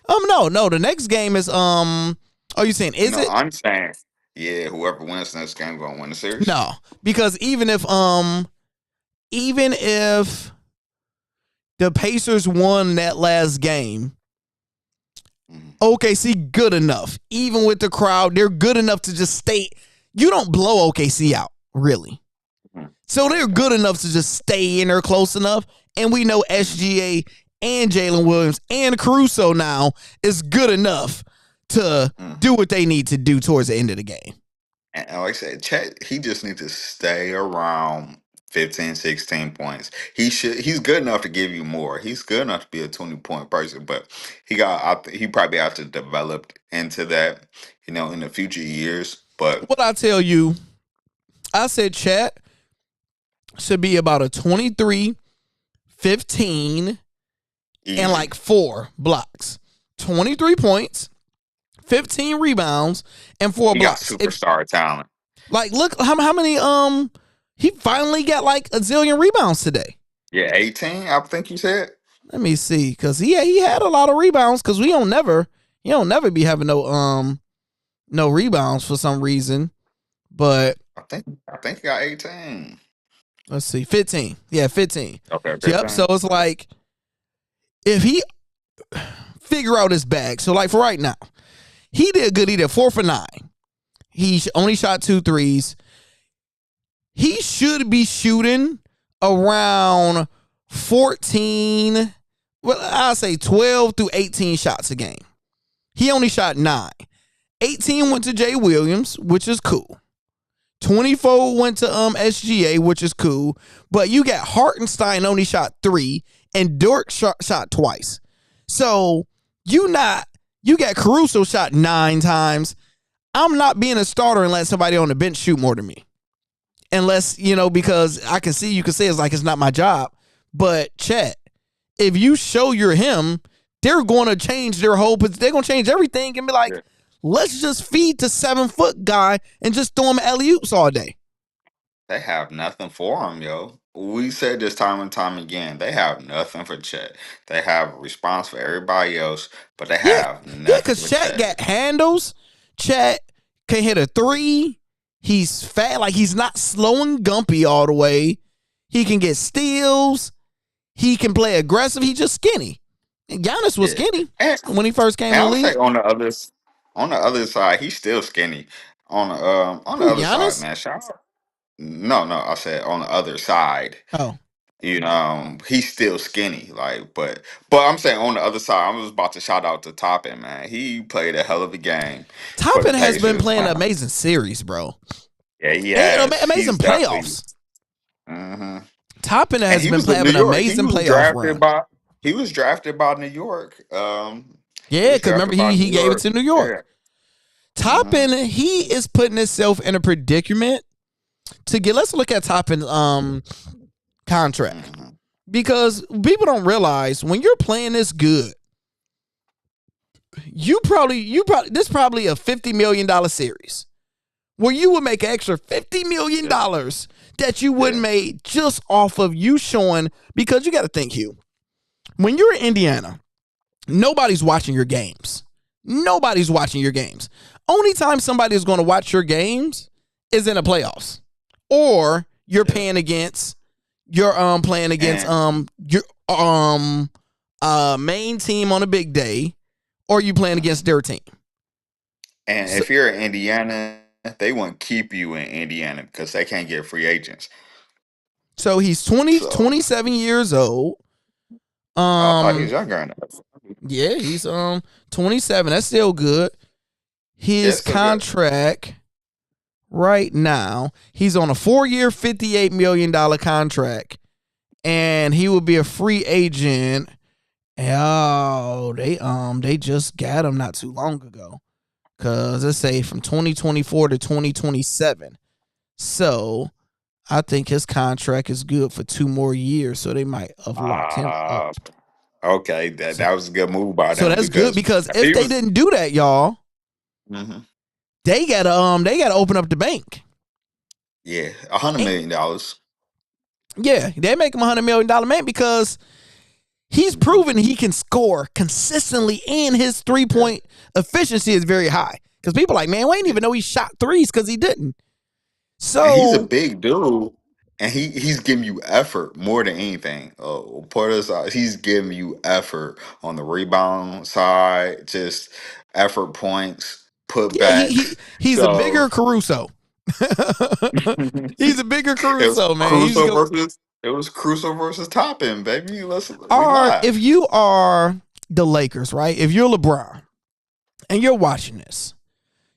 No. The next game is Are you saying is it? I'm saying whoever wins the next game gonna win the series. No, because even if the Pacers won that last game, OKC good enough. Even with the crowd, they're good enough to just stay. You don't blow OKC out, really. So they're good enough to just stay in there close enough. And we know SGA and Jalen Williams and Caruso now is good enough to do what they need to do towards the end of the game. And like I said, Chet, he just needs to stay around 15, 16 points. He's good enough to give you more. He's good enough to be a 20-point person, but he probably have to develop into that, in the future years. But what I tell you, I said Chet should be about a 23, 15, and like 4 blocks. 23 points, 15 rebounds, and 4 blocks. Got superstar talent. Like, look how many he finally got like a zillion rebounds today. Yeah, 18, I think you said. Let me see, because he had a lot of rebounds, because he don't never be having no rebounds for some reason. But I think he got 18. Let's see, 15. Yeah, 15. Okay. 15. Yep. So it's like, if he figure out his bag. So like for right now, he did good. He did 4 for 9. He only shot 2 threes. He should be shooting around 14. Well, I'll say 12 through 18 shots a game. He only shot 9. 18 went to Jay Williams, which is cool. 24 went to SGA, which is cool. But you got Hartenstein only shot 3, and Dort shot twice. So you got Caruso shot 9 times. I'm not being a starter unless somebody on the bench shoot more than me. Unless, because I can see you can say it's like it's not my job. But Chet, if you show you're him, they're going to change their whole, they're going to change everything and be like, let's just feed the 7-foot guy and just throw him alley-oops all day. They have nothing for him, yo. We said this time and time again. They have nothing for Chet. They have a response for everybody else, but they have nothing. Yeah, because Chet got handles. Chet can hit a 3. He's fat. Like, he's not slow and gumpy all the way. He can get steals. He can play aggressive. He's just skinny. And Giannis was skinny when he first came in the league. On the other side, he's still skinny. On the other Giannis? side, man. Shout out. No, I said on the other side. Oh. He's still skinny. But I'm saying on the other side, I was about to shout out to Toppin, man. He played a hell of a game. Toppin has been playing an amazing series, bro. Yeah, he has. Amazing playoffs. Mm-hmm. Toppin has been playing an amazing playoff run. He was drafted by New York. Yeah, because remember he gave it to New York. Yeah. Toppin, he is putting himself in a predicament to get. Let's look at Toppin's contract, because people don't realize when you're playing this good, you probably this probably a $50 million series where you would make an extra $50 million that you wouldn't make just off of you showing, because you got to think, Hugh, when you're in Indiana, nobody's watching your games. Nobody's watching your games. Only time somebody is going to watch your games is in the playoffs, or you're playing against your your main team on a big day, or you playing against their team. And So, if you're in Indiana, they won't keep you in Indiana because they can't get free agents. so he's So 27 years old. I thought he was younger than that. Yeah, he's 27. That's still good. Yeah, His it's still good. contract right now, he's on a 4-year, $58 million contract, and he will be a free agent. Oh, they just got him not too long ago. Cause let's say from 2024 to 2027. So I think his contract is good for 2 more years. So they might have locked him up. Okay, that was a good move by So them that's good, because if he they was. didn't do that, y'all, Mhm. they gotta open up the bank. Yeah, $100 million. Yeah, they make him $100 million man, because he's proven he can score consistently, and his 3-point efficiency is very high. Because people are like, man, we didn't even know he shot threes because he didn't. And he's a So big dude, and he's giving you effort more than anything. Porter side, he's giving you effort on the rebound side, just effort points, yeah, putbacks. he's a So bigger Caruso. He's a bigger it was Caruso, man. Crusoe versus Toppin, baby. We If live. you are the Lakers, right? If you're LeBron and you're watching this,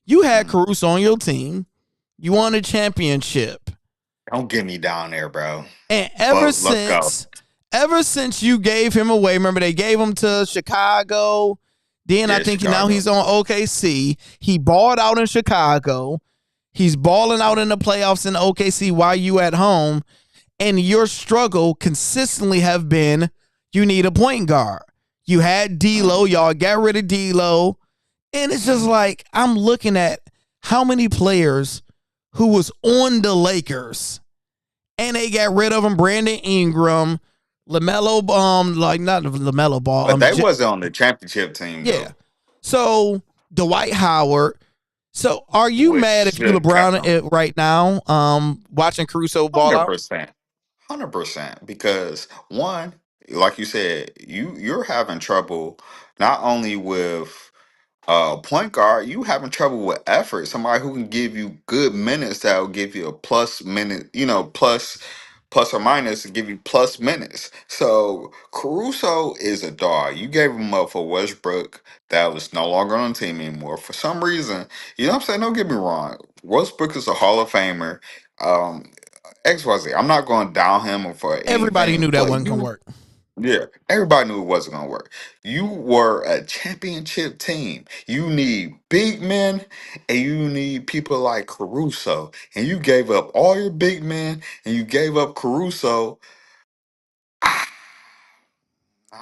you had Mm. Caruso on your team. You won a championship. Don't get me down there, bro. And But let's go. ever since you gave him away, remember they gave him to Chicago. Then I Yeah, think now Chicago. he's on OKC. He balled out in Chicago. He's balling out in the playoffs in OKC while you at home. And your struggle consistently have been, you need a point guard. You had D'Lo. Y'all got rid of D'Lo. And it's just like, I'm looking at how many players who was on the Lakers and they got rid of him. Brandon Ingram, LaMelo, not LaMelo Ball. But they wasn't on the championship team Yeah. though, So Dwight Howard. So are you which mad if you should count. LeBron right now, watching Caruso ball out? 100%. 100%. Because one, like you said, you're having trouble not only with point guard, you having trouble with effort. Somebody who can give you good minutes that will give you a plus minute, plus or minus to give you plus minutes. So Caruso is a dog. You gave him up for Westbrook that was no longer on the team anymore. For some reason, you know what I'm saying? Don't get me wrong. Westbrook is a Hall of Famer. Um XYZ. I'm not going to down him for Everybody anything, knew that but wasn't gonna work. yeah, everybody knew it wasn't going to work. You were a championship team. You need big men and you need people like Caruso. And you gave up all your big men and you gave up Caruso.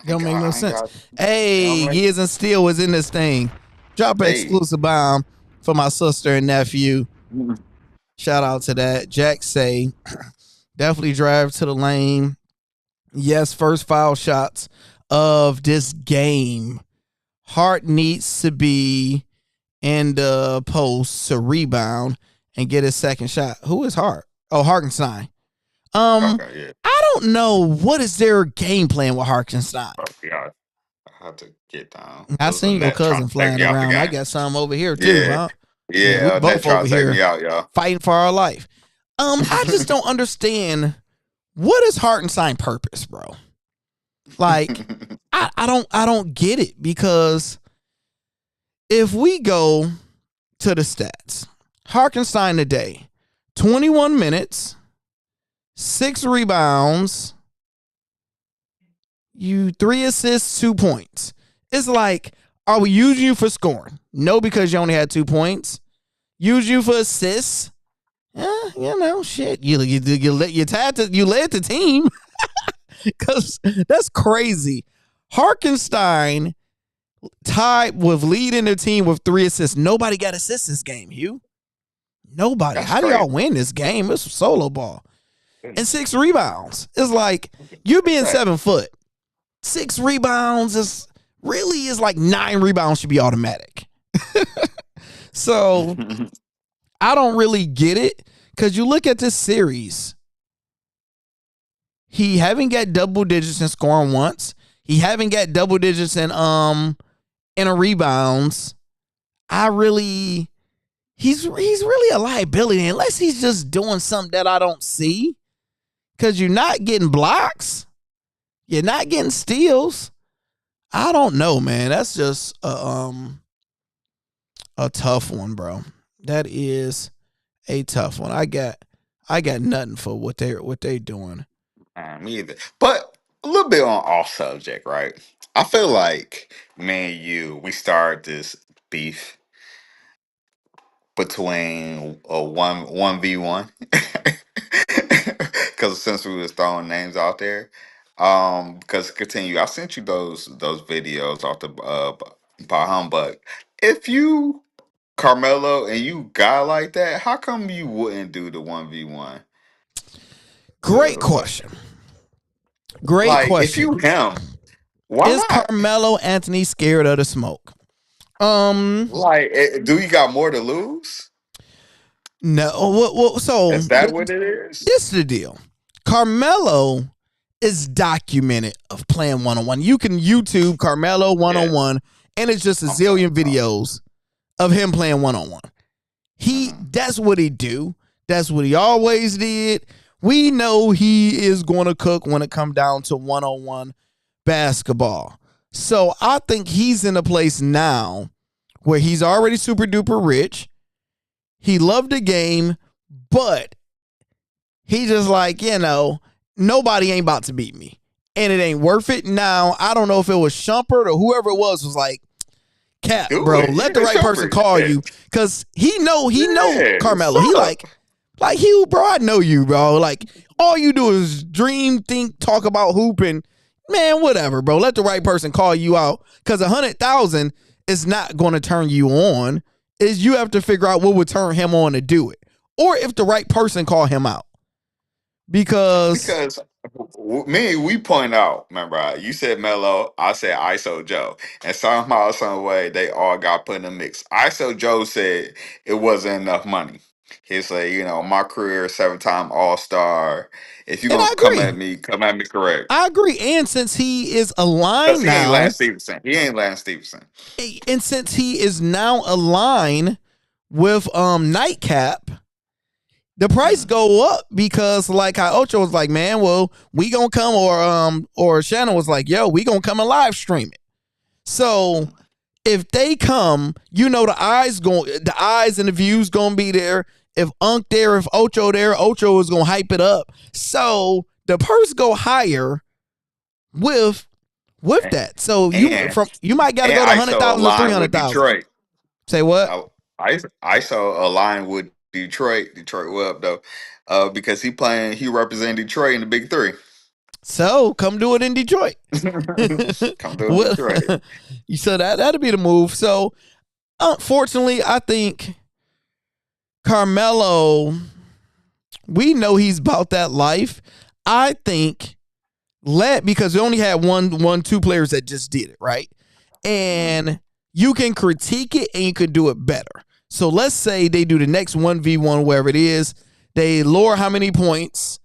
Don't make no I ain't sense. got, Hey, like, Years and Steel was in this thing. Drop an hey. exclusive bomb for my sister and nephew. Shout out to that. Jack say, definitely drive to the lane. Yes, first foul shots of this game. Hart needs to be in the post to rebound and get his second shot. Who is Hart? Oh, Harkenstein. Okay, yeah. I don't know what is their game plan with Harkenstein. Oh, yeah. I have to get down. I There's a seen your net trying cousin to take flying me out the around. I game. got some over here too, Yeah. huh? We Yeah, net both trying over to take me here out, y'all. fighting for our life. I just don't understand, what is Hartenstein purpose, bro? Like, I don't get it, because if we go to the stats, Harkenstein today, 21 minutes, 6 rebounds, 3 assists, 2 points. It's like, are we using you for scoring? No, because you only had 2 points. Use you for assists? Shit. You led the team, because that's crazy. Harkenstein tied with leading the team with 3 assists. Nobody got assists this game, Hugh. Nobody. That's How do crazy. y'all win this game? It's solo ball. and 6 rebounds. It's like you're being Right. 7 foot. 6 rebounds is like 9 rebounds should be automatic. So I don't really get it because you look at this series. He haven't got double digits in scoring once. He haven't got double digits in a rebounds. He's really a liability unless he's just doing something that I don't see. Because you're not getting blocks. You're not getting steals. I don't know, man. That's just a tough one, bro. That is a tough one. I got nothing for what they doing. Me either. But a little bit on off subject, right? I feel like me and you, we started this beef between a one v one, because since we was throwing names out there, because continue, I sent you those videos off the by humbug. If you Carmelo and you guy like that, how come you wouldn't do the 1v1 Great with question. him? Great Like, if question. you him, why Is not? Carmelo Anthony scared of the smoke? Like, do you got more to lose? No. So Is that what it is? this is the deal. Carmelo is documented of playing 1-on-1. You can YouTube Carmelo Yeah. 1-on-1, and it's just a Okay. zillion videos of him playing 1-on-1. Mhm. That's what he do. That's what he always did. We know he is going to cook when it comes down to 1-on-1 basketball. So I think he's in a place now where he's already super duper rich. He loved the game, but he just like, nobody ain't about to beat me. And it ain't worth it. Now, I don't know if it was Shumpert or whoever it was like, Cap, Do bro, it. let Yeah, the right person Shumpert. call Yeah. you. Cause he know Yeah. Carmelo. He Stop. like Hugh, bro, I know you, bro. Like, all you do is dream, think, talk about hooping. Man, whatever, bro. Let the right person call you out. Cause 100,000 is not gonna turn you on. Is you have to figure out what would turn him on to do it. Or if the right person call him out. Because Because we point out, remember, you said Mello, I said ISO Joe. And somehow, some way, they all got put in the mix. ISO Joe said it wasn't enough money. He said, my career, 7-time All-Star. If you're and going I to agree. come at me correct. I agree. And since he is aligned Because he ain't now, Lance Stevenson. He ain't Lance Stevenson. and since he is now aligned with Nightcap, the price Mhm. go up because like how Ocho was like, man, well, we gonna come, or Shannon was like, yo, we gonna come and live stream it. So if they come, the eyes and the views gonna be there. If Unc there, if Ocho there, Ocho is gonna hype it up. So the purse go higher with that. So And you might gotta and go to ISO 100,000 to aligned with 300,000. Detroit. Say what? ISO aligned with Detroit. Detroit Web though, because he representing Detroit in the Big Three. So come do it in Detroit. Come to Well, Detroit. so that'd be the move. So unfortunately, I think Carmelo, we know he's about that life. I think because we only had two players that just did it, right? And you can critique it and you could do it better. So let's say they do the next 1v1, wherever it is. They lower how many points.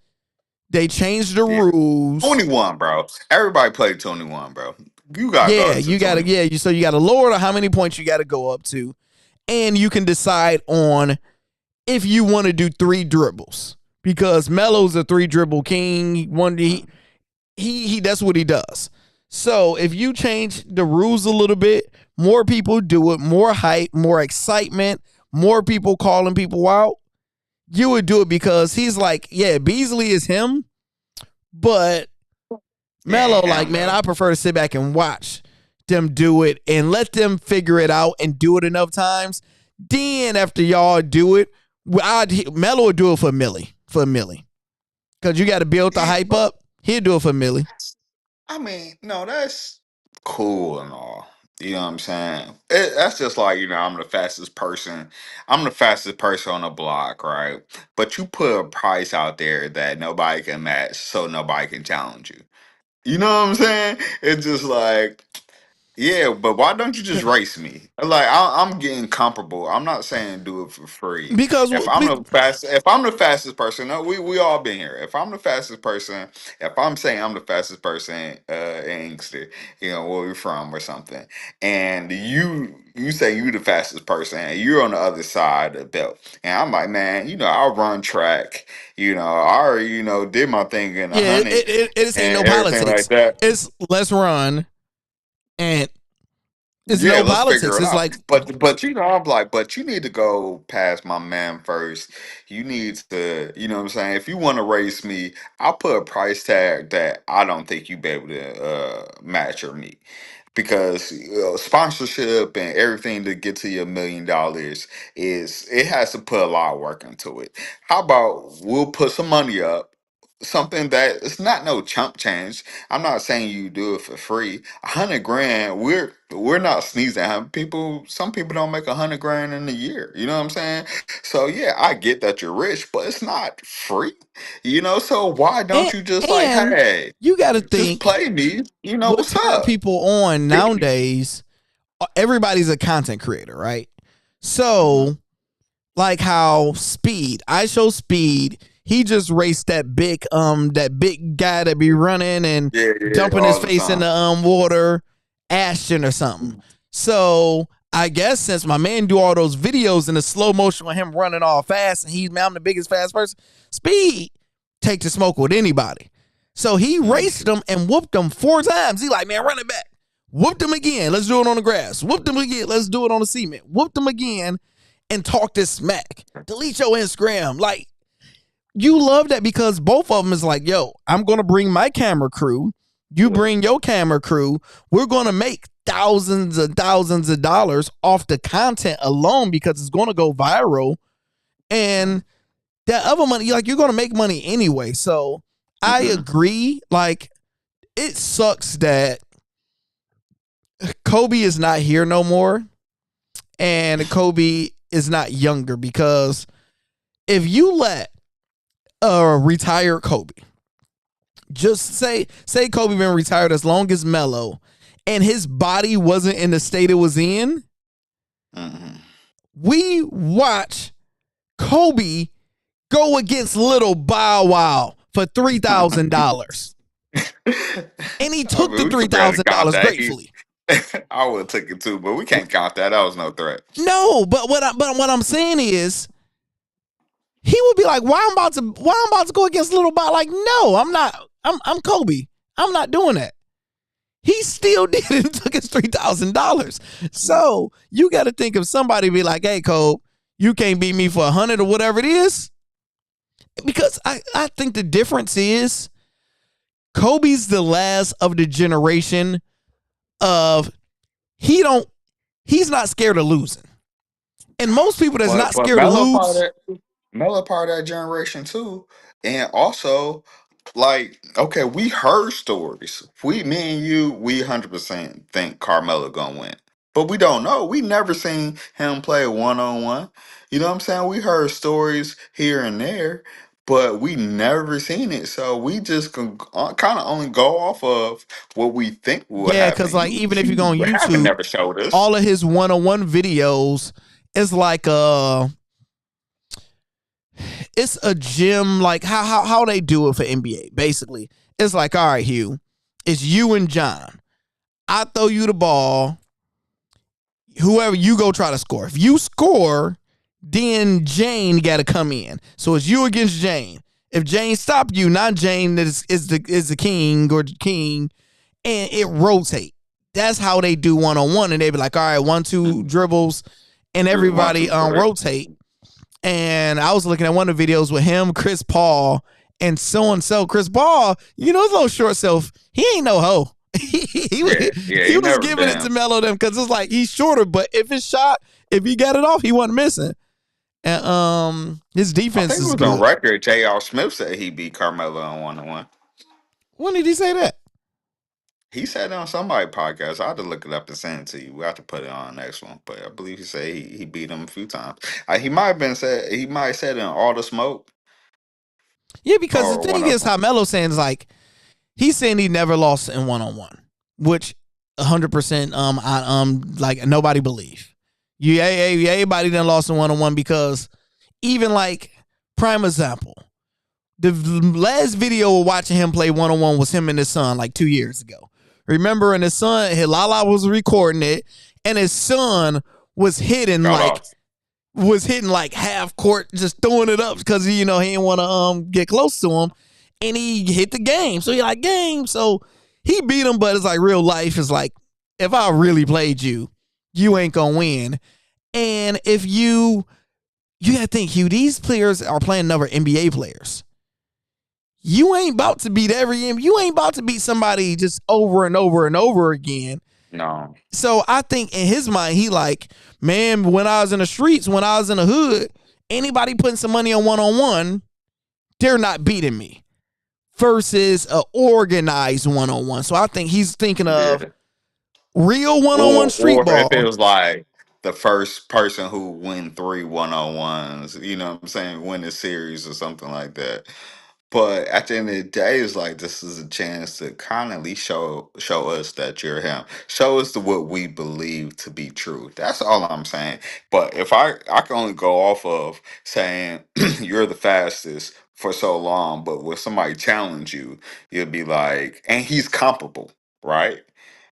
They change the Yeah. rules. 21, bro. Everybody played 21, bro. You gotta Yeah, go to you gotta 20. so you gotta lower to how many points you gotta go up to. And you can decide on if you want to do 3 dribbles. Because Melo's a 3 dribble king. He that's what he does. So if you change the rules a little bit, more people do it, more hype, more excitement, more people calling people out. You would do it because he's like, yeah, Beasley is him, but Yeah, Melo, like, him man, though. I prefer to sit back and watch them do it and let them figure it out and do it enough times. Then after y'all do it, Melo would do it for Millie. Because you got to build the Yeah, hype but up. He'll do it for Millie. no, that's cool and all. You know what I'm saying? That's just like, I'm the fastest person. I'm the fastest person on the block, right? But you put a price out there that nobody can match, so nobody can challenge you. You know what I'm saying? It's just like, yeah, but why don't you just race me? Like I'm getting comparable. I'm not saying do it for free. because If I'm the fastest person, no, we all been here. If I'm the fastest person, if I'm saying I'm the fastest person in Inkster, where we from or something, and you say you the fastest person, and you're on the other side of the belt, and I'm like, man, I'll run track. I already did my thing in a yeah, hundred it ain't and no everything like politics. that. It's let's run, and it's Yeah, no let's figure politics. it It's out. like, But I'm like, but you need to go past my man first. You need to, what I'm saying? If you want to race me, I'll put a price tag that I don't think you be able to match or meet. Because sponsorship and everything to get to your $1 million is it has to put a lot of work into it. How about we'll put some money up, something that it's not no chump change. I'm not saying you do it for free. 100 grand, we're not sneezing. Some people don't make 100 grand in a year. You know what I'm saying? So yeah, I get that you're rich, but it's not free. So why don't and you just like, and hey, you got to just think play me? what What's turn up? people on Beat me. nowadays. Everybody's a content creator, right? Mhm. So like how Speed, I show Speed. He just raced that big guy that be running and Yeah, yeah, dumping his all the face in the time. water, Ashton or something. So I guess since my man do all those videos in the slow motion with him running all fast, and man, I'm the biggest fast person. Speed take the smoke with anybody. So he raced Mhm. them and whooped them 4 times. He like, man, run it back. Whooped him again. Let's do it on the grass. Whooped him again. Let's do it on the cement. Whooped him again and talk this smack. Delete your Instagram. Like, you love that because both of them is like, yo, I'm going to bring my camera crew. You bring your camera crew. We're going to make thousands and thousands of dollars off the content alone because it's going to go viral. And that other money, like, you're going to make money anyway. So I Mhm. agree. Like, it sucks that Kobe is not here no more and Kobe is not younger because if you let a retired Kobe, just say Kobe been retired as long as Melo, and his body wasn't in the state it was in, Mhm. we watch Kobe go against little Bow Wow for $3,000, and he I took mean, the we three could barely thousand count dollars that. gratefully. I would have took it too, but we can't count that. That was no threat. No, but what I'm saying is he would be like, why I'm about to go against little Bob? Like, no, I'm not. I'm Kobe. I'm not doing that. He still did it and took his $3,000. So you got to think of somebody be like, hey, Kobe, you can't beat me for 100 or whatever it is. Because I think the difference is Kobe's the last of the generation of he don't he's not scared of losing. And most people that's not But scared to Melo part of lose, that, Melo part of that generation too, and also like okay, we heard stories. Me and you, we 100% think Carmelo gonna win, but we don't know. We never seen him play 1-on-1. You know what I'm saying? We heard stories here and there, but we never seen it. So we just can kind of only go off of what we think will yeah, because happen. like even if you go on You haven't YouTube, never showed us. all of his one-on-one videos is like it's a gym, like how they do it for NBA. Basically, it's like, all right, Hugh, it's you and John. I throw you the ball. Whoever you go try to score. If you score, then Jane got to come in. So it's you against Jane. If Jane stop you, not Jane is the king or the king, and it rotate. That's how they do one-on-one, and they be like, all right, 1-2 dribbles, and One, everybody two, three. rotate. And I was looking at one of the videos with him, Chris Paul, and so. Chris Paul, his little short self, he ain't no hoe. Yeah, yeah, He he was never giving been it to him. Melo them because it's like he's shorter, but if he got it off, he wasn't missing. And his I defense think it is was on good. record. J.R. Smith said he beat Carmelo on 1-on-1. When did he say that? He said it on somebody podcast. I had to look it up and send it to you. We have to put it on the next one. But I believe he said he beat him a few times. He might have said it in All the Smoke Yeah, because the or one thing of is, them. how Melo saying is like he's saying he never lost in 1-on-1, which 100% like nobody believe. Everybody done lost in 1-on-1 because even like prime example, the last video of watching him play 1-on-1 was him and his son like 2 years ago. Remember, and his son, Lala was recording it, and his son Got off. was hitting like half court, just throwing it up because he didn't want to get close to him, and he hit the game. So he like game. So he beat him, but it's like real life is like if I really played you, you ain't gonna win. And if you gotta think, Hugh, these players are playing another NBA players. You ain't about to beat you ain't about to beat somebody just over and over and over again. No. So I think in his mind, he like, man, when I was in the streets, when I was in the hood, anybody putting some money on 1-on-1, they're not beating me. Versus a organized 1-on-1. So I think he's thinking of Yeah. real 1-on-1 street Or if it ball. was like the first person who win 3 1-on-1s, you know what I'm saying, win a series or something like that. But at the end of the day, it's like this is a chance to kind of at least show us that you're him. Show us what we believe to be true. That's all I'm saying. But if I can only go off of saying you're the fastest for so long, but when somebody challenge you, you'll be like, and he's comparable, right?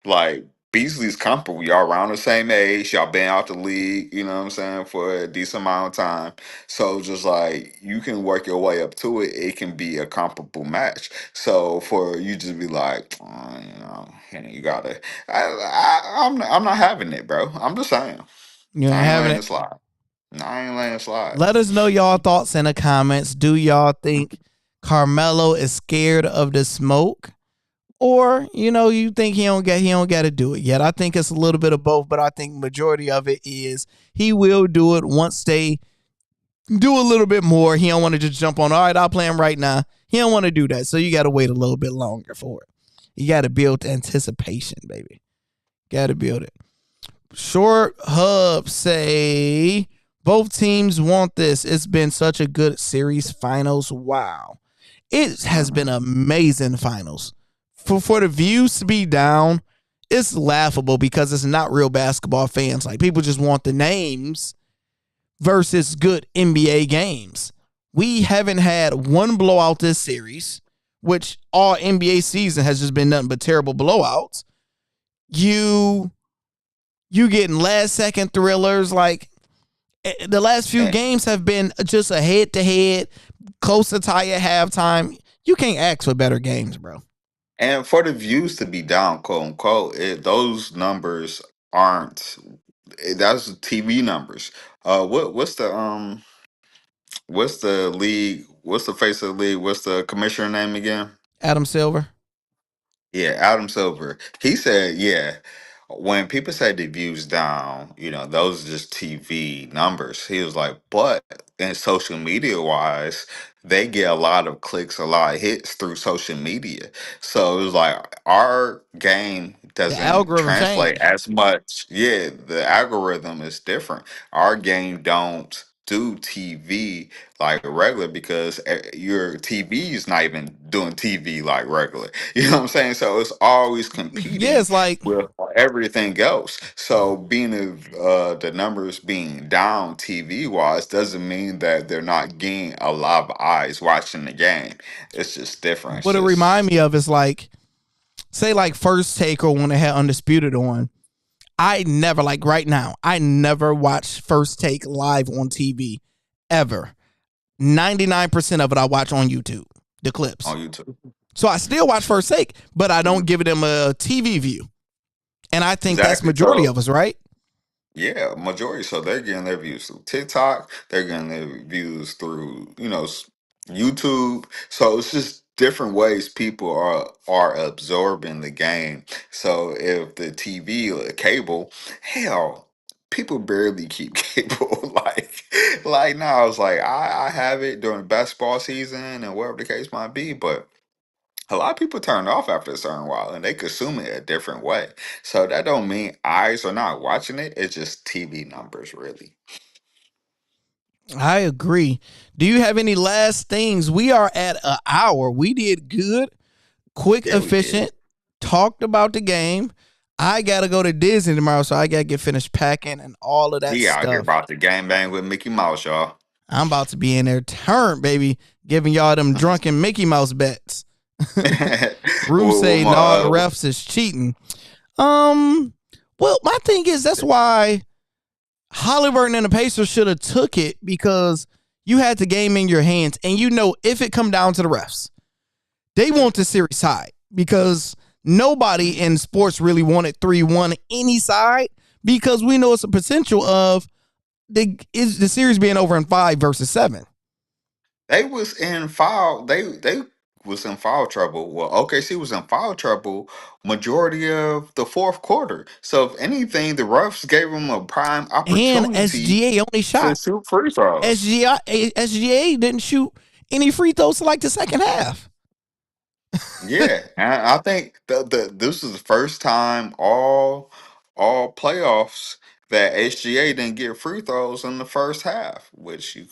Like Beasley's comparable. Y'all around the same age. Y'all been out the league, you know what I'm saying, for a decent amount of time. So just like you can work your way up to it, it can be a comparable match. So for you to be like, you gotta, I'm not having it, bro. I'm just saying, You ain't I ain't having letting it. it slide. I ain't letting it slide. Let us know y'all thoughts in the comments. Do y'all think Carmelo is scared of the smoke? Or, you think he don't got to do it yet. I think it's a little bit of both, but I think majority of it is he will do it once they do a little bit more. He don't want to just jump on, all right, I'll play him right now. He don't want to do that. So you got to wait a little bit longer for it. You got to build anticipation, baby. Got to build it. Short Hub say both teams want this. It's been such a good series finals. Wow. It has been Mhm. amazing finals. For the views to be down, it's laughable because it's not real basketball fans. Like people just want the names versus good NBA games. We haven't had one blowout this series, which all NBA season has just been nothing but terrible blowouts. You getting last second thrillers. Like the last few And, games have been just a head to head, close to tie at halftime. You can't ask for better games, bro. and for the views to be down, quote unquote, those numbers aren't. That's TV numbers. What's the league? What's the face of the league? What's the commissioner name again? Adam Silver. Yeah, Adam Silver. He said, yeah, when people say the views down, those are just TV numbers. He was like, but in social media wise, they get a lot of clicks, a lot of hits through social media. So it was like our game The doesn't algorithm translate changed. as much. Yeah, the algorithm is different. Our game don't do TV like regular because your TV is not even doing TV like regular. You know what I'm saying? So it's always Yeah, competing it's like with everything else. So the numbers being down TV wise doesn't mean that they're not getting a lot of eyes watching the game. It's just different. It's what it remind just me of is like, say like First Take or when they had Undisputed on. I never like right now. I never watch First Take live on TV ever. 99% of it I watch on YouTube, the clips. on YouTube. So I still watch First Take, but I don't Mhm. give them a TV view. And I think that's Exactly. majority So of us, right? yeah, majority. So they're getting their views through TikTok. They're getting their views through, YouTube. So it's just different ways people are absorbing the game. So if the TV or cable, hell, people barely keep cable. Like now, it's like I have it during basketball season and whatever the case might be, but a lot of people turn off after a certain while and they consume it a different way. So that don't mean eyes are not watching it. It's just TV numbers, really. I agree. Do you have any last things? We are at an hour. We did good, quick, Yeah, we did. efficient, talked about the game. I got to go to Disney tomorrow, so I got to get finished packing and all of that He out here stuff. about to gang bang with Mickey Mouse, y'all. I'm about to be in there turn, baby, giving y'all them drunken Mickey Mouse bets. Rue Well, say, no, the refs is cheating. Well, my thing is that's why Halliburton and the Pacers should have took it, because you had the game in your hands, and you know if it come down to the refs, they want the series tied, because nobody in sports really wanted 3-1 any side, because we know it's a potential of the series being over in 5 versus 7. they was in foul. They was in foul trouble. Well, OKC was in foul trouble majority of the fourth quarter. So if anything, the refs gave them a prime And opportunity SGA only to shot. shoot free throws. SGA didn't shoot any free throws to like the second half. Yeah, and I think the this is the first time all playoffs that HGA didn't get free throws in the first half, which you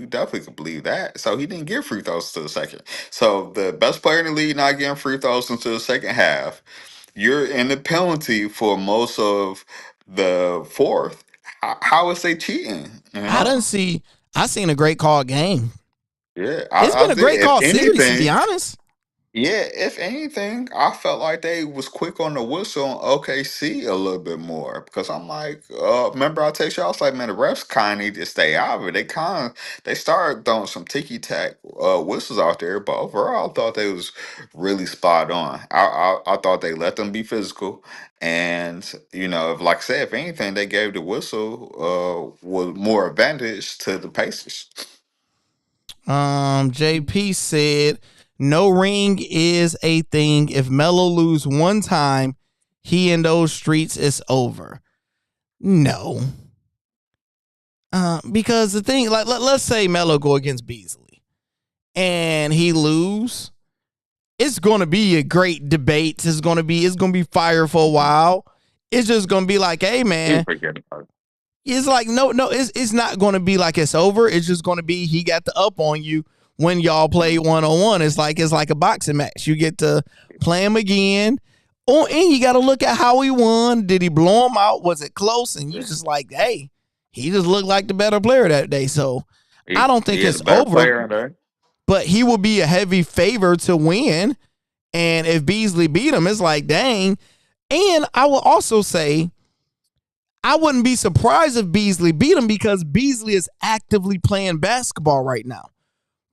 definitely can believe that. So he didn't get free throws to the second. So the best player in the league not getting free throws until the second half. You're in the penalty for most of the fourth. How is they cheating? You I know? didn't see. I seen a great call game. Yeah, It's I been a think great if call series, to be anything. honest. Yeah, if anything, I felt like they was quick on the whistle on OKC a little bit more, because I'm like, remember I text you, I was like, man, the refs kind of need to stay out of it. They started throwing some ticky tack whistles out there, but overall, I thought they was really spot on. I thought they let them be physical, and if, like I said, if anything, they gave the whistle was more advantage to the Pacers. JP said no ring is a thing. If Melo lose one time, he in those streets is over. No. Because the thing, like, let's say Melo go against Beasley and he lose. It's gonna be a great debate. It's gonna be fire for a while. It's just gonna be like, hey You man, forget about it. it's like no, it's not gonna be like it's over. It's just gonna be he got the up on you when y'all play 1-on-1. It's like a boxing match. You get to play him again. Oh, and you got to look at how he won. Did he blow him out? Was it close? And you Yeah. just like, hey, he just looked like the better player that day. So I don't think He is it's a better over, player in there. but he will be a heavy favor to win. And if Beasley beat him, it's like, dang. And I will also say, I wouldn't be surprised if Beasley beat him, because Beasley is actively playing basketball right now.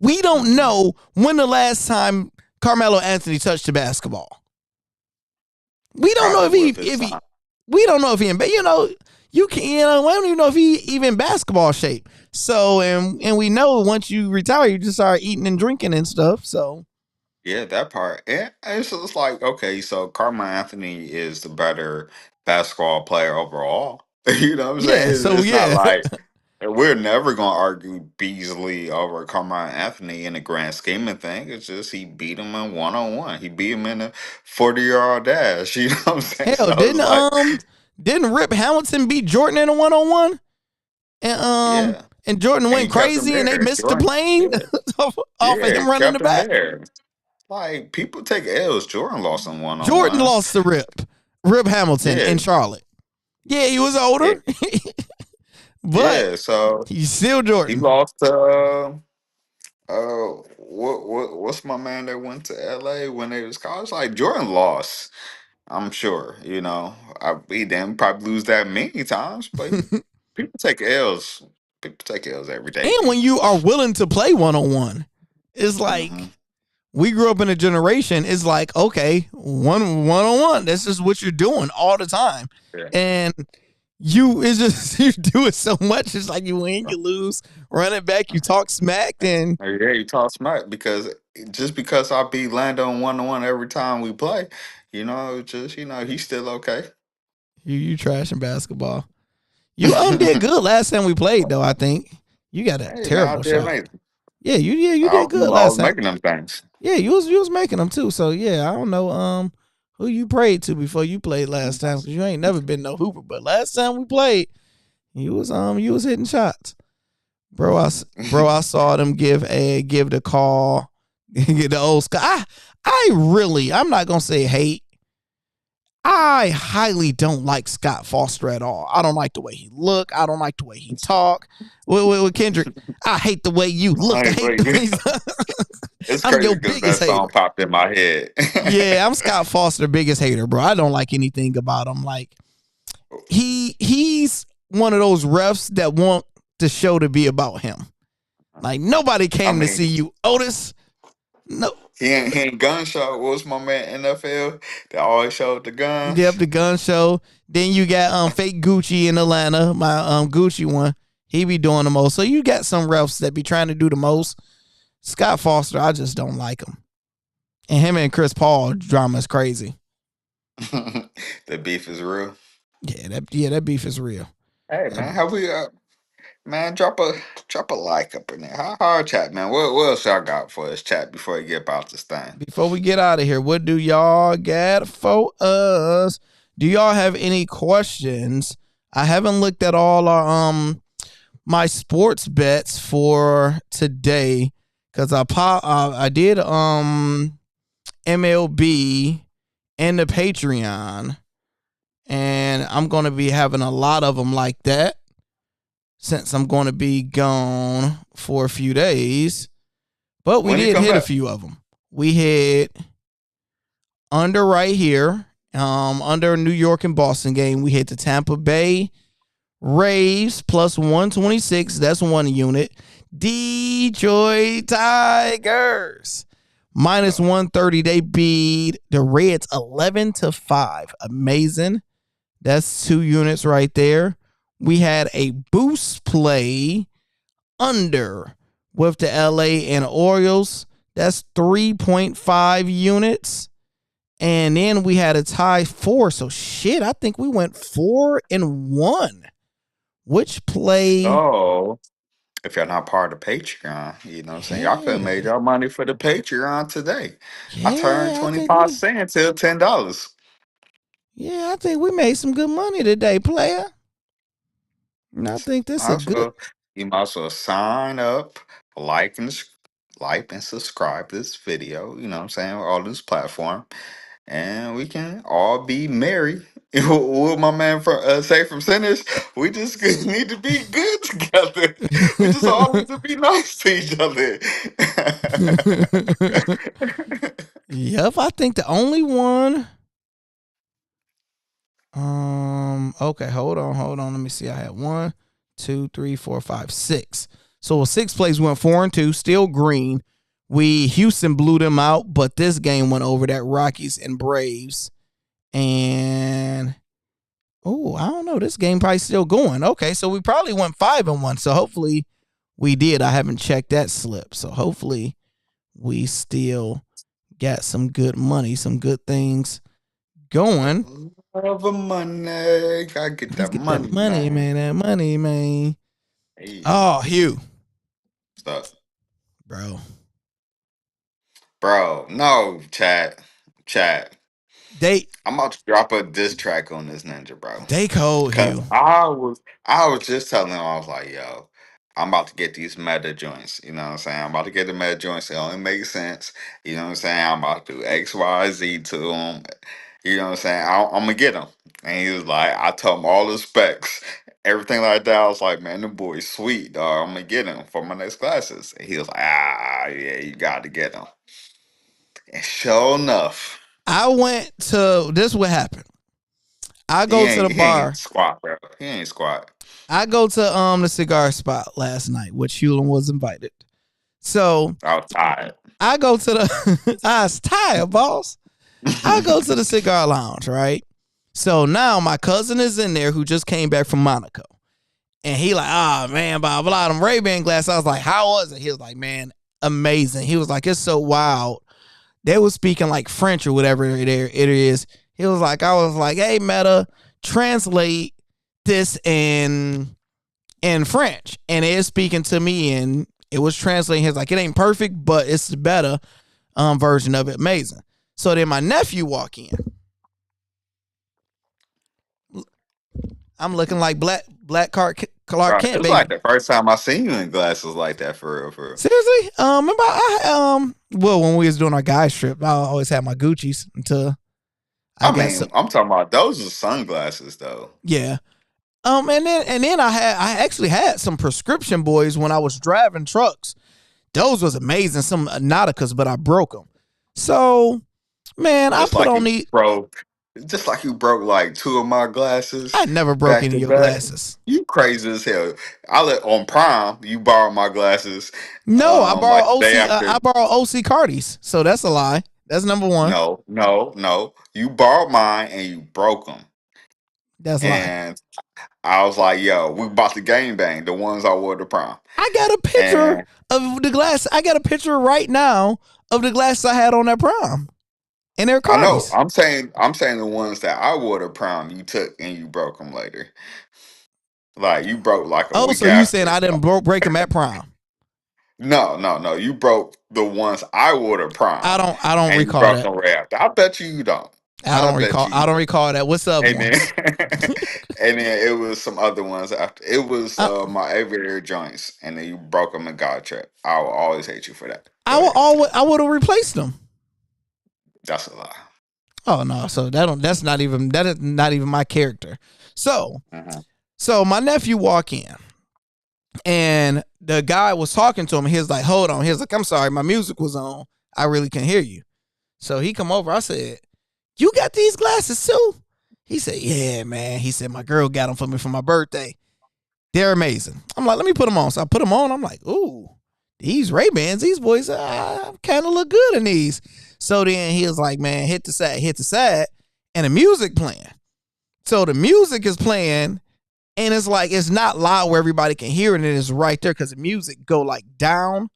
We don't know when the last time Carmelo Anthony touched the basketball. We don't know Probably with his if he son. we don't know if he in, but we don't even know if he even basketball shape. So and we know once you retire, you just start eating and drinking and stuff. So Yeah, that part. And it's like, okay, so Carmelo Anthony is the better basketball player overall. You know what I'm yeah, saying? so It's not yeah. like we're never gonna argue Beasley over Carmelo Anthony in the grand scheme of things. It's just he beat him in 1-on-1. He beat him in a 40-yard dash. You know what I'm saying? Hell, So it's like, didn't Rip Hamilton beat Jordan in a 1-on-1? yeah. And Jordan And went he kept him crazy and they there. missed the Jordan, plane yeah, off of yeah, him running the kept him back. there. Like, people take L's. Jordan lost in Jordan 1-on-ones. lost to Rip Hamilton in Yeah, Charlotte. Yeah, he was yeah, older, but yeah. So he's still he Jordan. lost to what's my man that went to LA when they was college? Like, Jordan lost. I'm sure. He didn't probably lose that many times, but people take L's. People take L's every day, And when B. you are willing to play 1-on-1, it's Hmm. like we grew up in a generation. It's like, okay, one on one. That's just what you're doing all the time. Yeah. And it's just you do it so much. It's like you win, you lose, run it back, you talk smack, and Yeah, you talk smart, because just because I beat Lando 1-on-1 every time we play, just he's still okay. you trashing basketball. You did good last time we played though. I think you got a Hey man, I terrible did shot. amazing. Yeah, you I did was, good I last was time. making them things. Yeah, you was making them too. So yeah, I don't know who you prayed to before you played last time, because you ain't never been no hooper. But last time we played, you was hitting shots. Bro, I saw them give the call, get the old Scott. I'm not gonna say hate. I highly don't like Scott Foster at all. I don't like the way he look. I don't like the way he talk. With Kendrick, I hate the way you look. I hate the way he's It's I'm crazy your because biggest that song hater. popped in my head. Yeah, I'm Scott Foster, biggest hater, bro. I don't like anything about him. Like he's one of those refs that want the show to be about him. Like nobody I came to mean, see you, Otis. No, he ain't gun show. What was my man NFL? They always showed the yep, guns. the gun show. Then you got fake Gucci in Atlanta, my Gucci one. He be doing the most. So you got some refs that be trying to do the most. Scott Foster, I just don't like him. And him and Chris Paul drama is crazy. The beef is real. That beef is real. Hey man, how we man, drop a like up in there. How hard chat, man. What else y'all got for us chat before we get about this thing? Before we get out of here, what do y'all got for us? Do y'all have any questions? I haven't looked at all our my sports bets for today because I did MLB and the Patreon, and I'm gonna be having a lot of them like that since I'm gonna be gone for a few days. But we When you did come hit a back? few of them. We hit under right here, under New York and Boston game. We hit the Tampa Bay Rays plus 126. That's one unit. Detroit Tigers minus 130. They beat the Reds 11-5. Amazing. That's 2 units right there. We had a boost play under with the LA and Orioles. That's 3.5 units. And then we had a tie 4. So shit, I think we went 4-1. Which play? Oh, if y'all not part of Patreon, you know what I'm saying? Y'all could have made Yeah. y'all money for the Patreon today. I turned Yeah, 25 cents till $10. I think we made some good money today, player. And I think this a good. Also, you might as well sign up, like and like and subscribe to this video, you know what I'm saying, all this platform. And we can all be merry. What my man from say from sinners, we just need to be good together. We just all need to be nice to each other. Yep, I think the only one. Okay, hold on. Let me see. I had 1, 2, 3, 4, 5, 6. So 6 plays went 4-2, still green. Houston blew them out, but this game went over that Rockies and Braves. And I don't know. This game probably still going. Okay, so we probably went 5-1. So hopefully we did. I haven't checked that slip. So hopefully we still got some good money, some good things going. Love the money. Gotta get Let's that get that money, money, man. man. That money, man. Hey, Oh, Hugh, stop. bro. Bro, no, chat. They I'm about to drop a diss track on this ninja, bro. they cold, Cause Hugh. I was just telling him, I was like, yo, I'm about to get these meta joints. You know what I'm saying? I'm about to get the meta joints. It only makes sense. You know what I'm saying? I'm about to do X, Y, Z to them. You know what I'm saying? I'm gonna get them. And he was like, I told him all the specs, everything like that. I was like, man, the boy's sweet, dog. I'm gonna get him for my next classes. And he was like, yeah, you got to get him. And sure enough, I went to this. What happened? I he go to the ain't he ain't bar. squat, bro. He ain't squat. I go to the cigar spot last night, which Hewlin was invited. So I was tired. I go to the. I was tired, boss. I go to the cigar lounge, right? So now my cousin is in there who just came back from Monaco. And he like, man, blah, blah, them Ray-Ban glasses. I was like, how was it? He was like, man, amazing. He was like, it's so wild. They were speaking like French or whatever it is. He was like, I was like, hey, Meta, translate this in French. And it is speaking to me and it was translating. He's like, it ain't perfect, but it's better. version of it. Amazing. So then my nephew walk in. I'm looking like Clark Bro, Kent, it's baby. like the first time I seen you in glasses like that, for real, for real. Seriously? Remember well, when we was doing our guys trip, I always had my Gucci's until I I got some. mean, I'm talking about those are sunglasses though. Yeah. And then I actually had some prescription boys when I was driving trucks. Those was amazing. Some Nauticas, but I broke them. So, man, I Just put like on you the. broke, just like you broke like two of my glasses I never broke back any to of your back. glasses. You crazy as hell. I let on Prime. You borrowed my glasses, No, I borrowed like the day OC. after. I borrowed OC Cardi's. So that's a lie. That's number one. No, no, no. You borrowed mine and you broke them. That's a lie. And I was like, "Yo, we bought the game bang, the ones I wore to Prime." I got a picture And of the glass. I got a picture right now of the glasses I had on that prom, and they're I know. Cardi's. I'm saying the ones that I wore to Prime, you took and you broke them later. Like you broke like a Oh, week so you saying I after. didn't break them at prom? No, no, no. You broke the ones I wore to Prime, I don't and you recall broke that. them right after. I bet you don't. I bet you I you don't don't. recall that. What's the other And then, ones? and then it was some other ones after. It was I, my aviator joints, and then you broke them in God trap. I will always hate you for that. I Go will ahead, continue. always I would have replaced them. That's a lie. Oh no, so that's not even that is not even my character. So Mhm. so my nephew walk in and the guy was talking to him. He was like, hold on. He was like, I'm sorry, my music was on. I really can't hear you. So he come over. I said, you got these glasses too? He said, yeah, man. He said, my girl got them for me for my birthday. They're amazing. I'm like, let me put them on. So I put them on. I'm like, ooh, these Ray-Bans, these boys kind of look good in these. So then he was like, man, hit the side, and the music playing. So the music is playing, and it's like, it's not loud where everybody can hear it, and it's right there because the music go like down.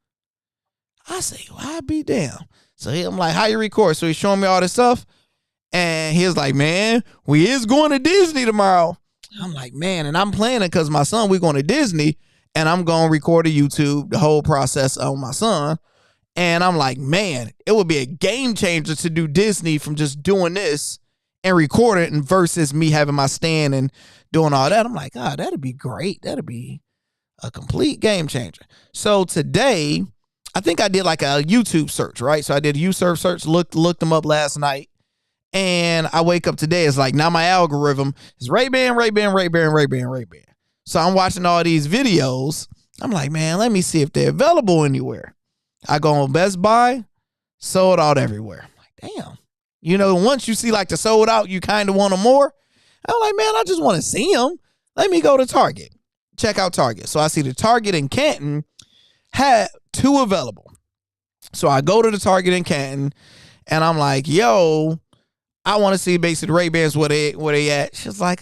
I say, well, I be damn. So I'm like, how you record? So he's showing me all this stuff. And he was like, man, we is going to Disney tomorrow. I'm like, man, and I'm planning because my son, we're going to Disney, and I'm going to record a YouTube, the whole process on my son. And I'm like, man, it would be a game changer to do Disney from just doing this and record it and versus me having my stand and doing all that. I'm like, ah, that'd be great. That'd be a complete game changer. So today, I think I did like a YouTube search, right? So I did a YouTube search, looked them up last night. And I wake up today, it's like now my algorithm is Ray-Ban. So I'm watching all these videos. I'm like, man, let me see if they're available anywhere. I go on Best Buy, sold out everywhere. I'm like, damn. You know, once you see like the sold out, you kind of want them more. I'm like, man, I just want to see them. Let me go to Target. Check out Target. So I see the Target in Canton had 2 available. So I go to the Target in Canton and I'm like, yo, I want to see basically the Ray-Bans where they at. She's like,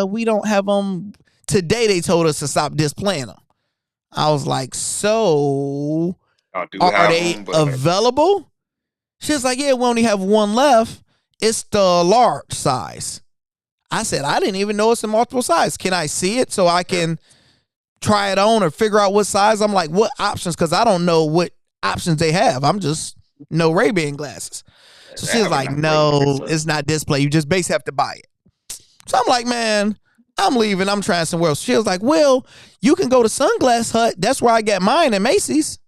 we don't have them. Today they told us to stop displaying them. I was like, so I do are have they them, but available? She's like, yeah, we only have one left. It's the large size. I said, I didn't even know it's in multiple size. Can I see it so I can try it on or figure out what size? I'm like, what options? Because I don't know what options they have. I'm just no Ray-Ban glasses. So they she was have like, enough Ray-Bans. no, it's not display. You just basically have to buy it. So I'm like, man, I'm leaving. I'm trying somewhere else. She was like, well, you can go to Sunglass Hut. That's where I got mine at Macy's.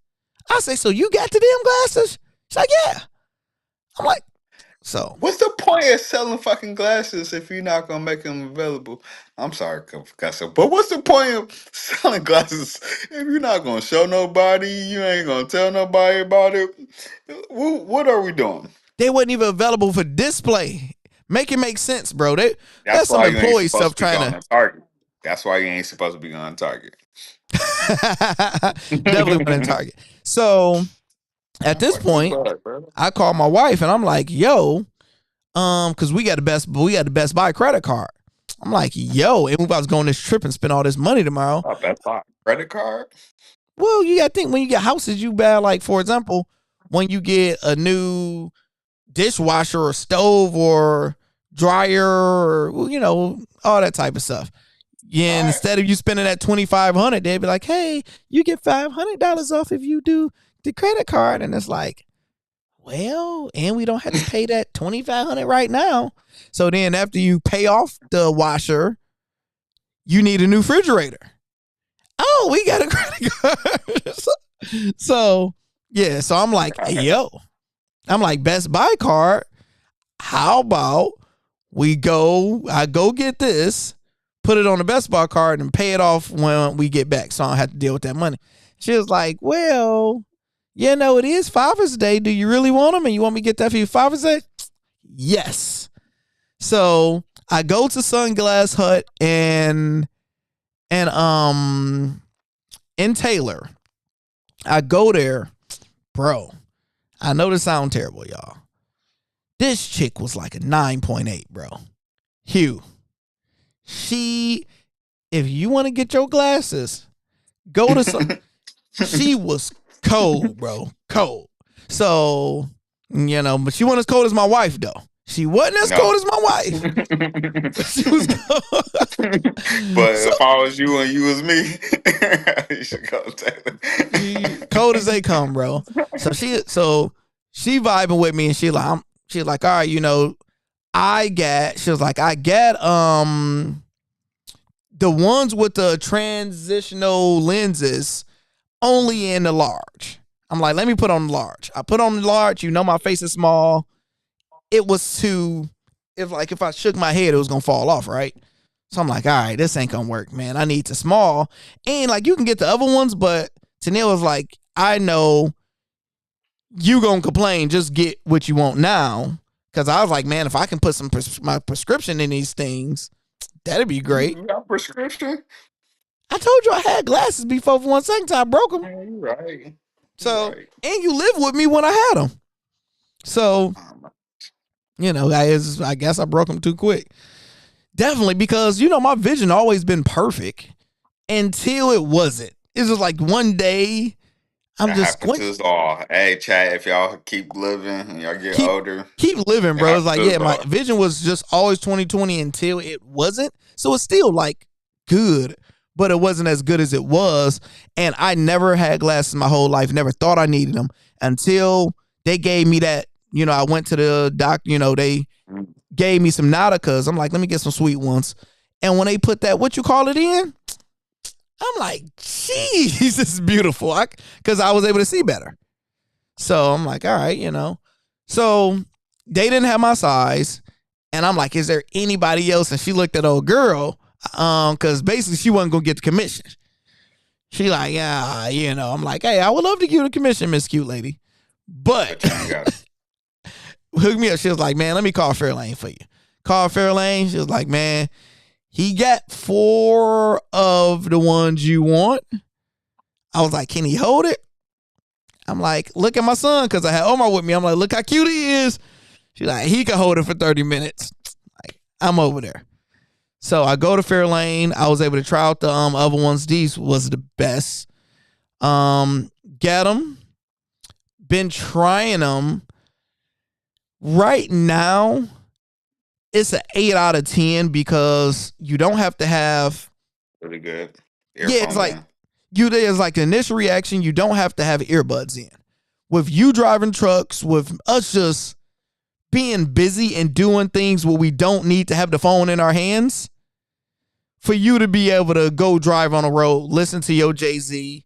I say, so you got the damn glasses? She's like, yeah. I'm like, so. What's the point of selling fucking glasses if you're not gonna make them available? I'm sorry, Professor, but what's the point of selling glasses if you're not gonna show nobody? You ain't gonna tell nobody about it. What are we doing? They wasn't even available for display. Make it make sense, bro. That's That's some why you ain't employee supposed stuff to be trying going to to Target. That's why you ain't supposed to be going to Target. definitely went in Target. So at this What the point, fuck, bro? I call my wife and I'm like, yo, because we got the Best Buy credit card. I'm like, yo, and we about to go on this trip and spend all this money tomorrow. Oh, Best Buy credit card? Well, you got to think when you get houses, you buy, like, for example, when you get a new dishwasher or stove or dryer or, well, you know, all that type of stuff. Yeah, and All right. instead of you spending that $2,500, they'd be like, hey, you get $500 off if you do the credit card. And it's like, well, and we don't have to pay that $2,500 right now. So then after you pay off the washer, you need a new refrigerator. Oh, we got a credit card. so yeah, so I'm like, hey, yo, I'm like, Best Buy card. How about I go get this, put it on the Best Buy card and pay it off when we get back so I don't have to deal with that money. She was like, well, it is Father's Day. Do you really want them? And you want me to get that for you Father's Day? Yes. So I go to Sunglass Hut and in Taylor. I go there, bro. I know this sounds terrible, y'all. This chick was like a 9.8, bro. Hugh. If you want to get your glasses, go to some. She was cold, bro. Cold. So, but she wasn't as cold as my wife, though. She wasn't as cold as my wife. She was cold. But if I was you and you was me, you should go Taylor. Cold as they come, bro. So she vibing with me, and she like, all right, I got the ones with the transitional lenses only in the large. I'm like, let me put on the large. I put on the large. My face is small. It was if I shook my head, it was gonna fall off, right? So I'm like, all right, this ain't gonna work, man. I need the small. And like, you can get the other ones, but Tennille was like, I know you gonna complain. Just get what you want now. Because I was like, man, if I can put my prescription in these things, that'd be great. You got prescription? I told you I had glasses before for one second time I broke them. Yeah, you're right. So, and you lived with me when I had them. So, I guess I broke them too quick. Definitely, because, my vision always been perfect until it wasn't. It's just like one day, I'm just happens to us all. Hey, chat, if y'all keep living and y'all get older. Keep living, bro. It's like, yeah, my vision was just always 20/20 until it wasn't. So it's still like good, but it wasn't as good as it was. And I never had glasses my whole life, never thought I needed them until they gave me that. I went to the doctor, they gave me some Nauticas. I'm like, let me get some sweet ones. And when they put that, what you call it in? I'm like, geez, this is beautiful. Because I was able to see better. So I'm like, all right, So they didn't have my size. And I'm like, is there anybody else? And she looked at old girl, because basically she wasn't going to get the commission. She like, yeah, I'm like, hey, I would love to give you the commission, Miss Cute Lady. But hook me up. She was like, man, let me call Fairlane for you. Call Fairlane. She was like, man, he got 4 of the ones you want. I was like, can he hold it? I'm like, look at my son, because I had Omar with me. I'm like, look how cute he is. She's like, he can hold it for 30 minutes. Like, I'm over there. So I go to Fairlane. I was able to try out the other ones. These was the best. Get them. Been trying them. Right now, it's an 8 out of 10 because you don't have to have really good. It's like there's like the initial reaction. You don't have to have earbuds in. With you driving trucks, with us just being busy and doing things where we don't need to have the phone in our hands, for you to be able to go drive on the road, listen to your Jay-Z,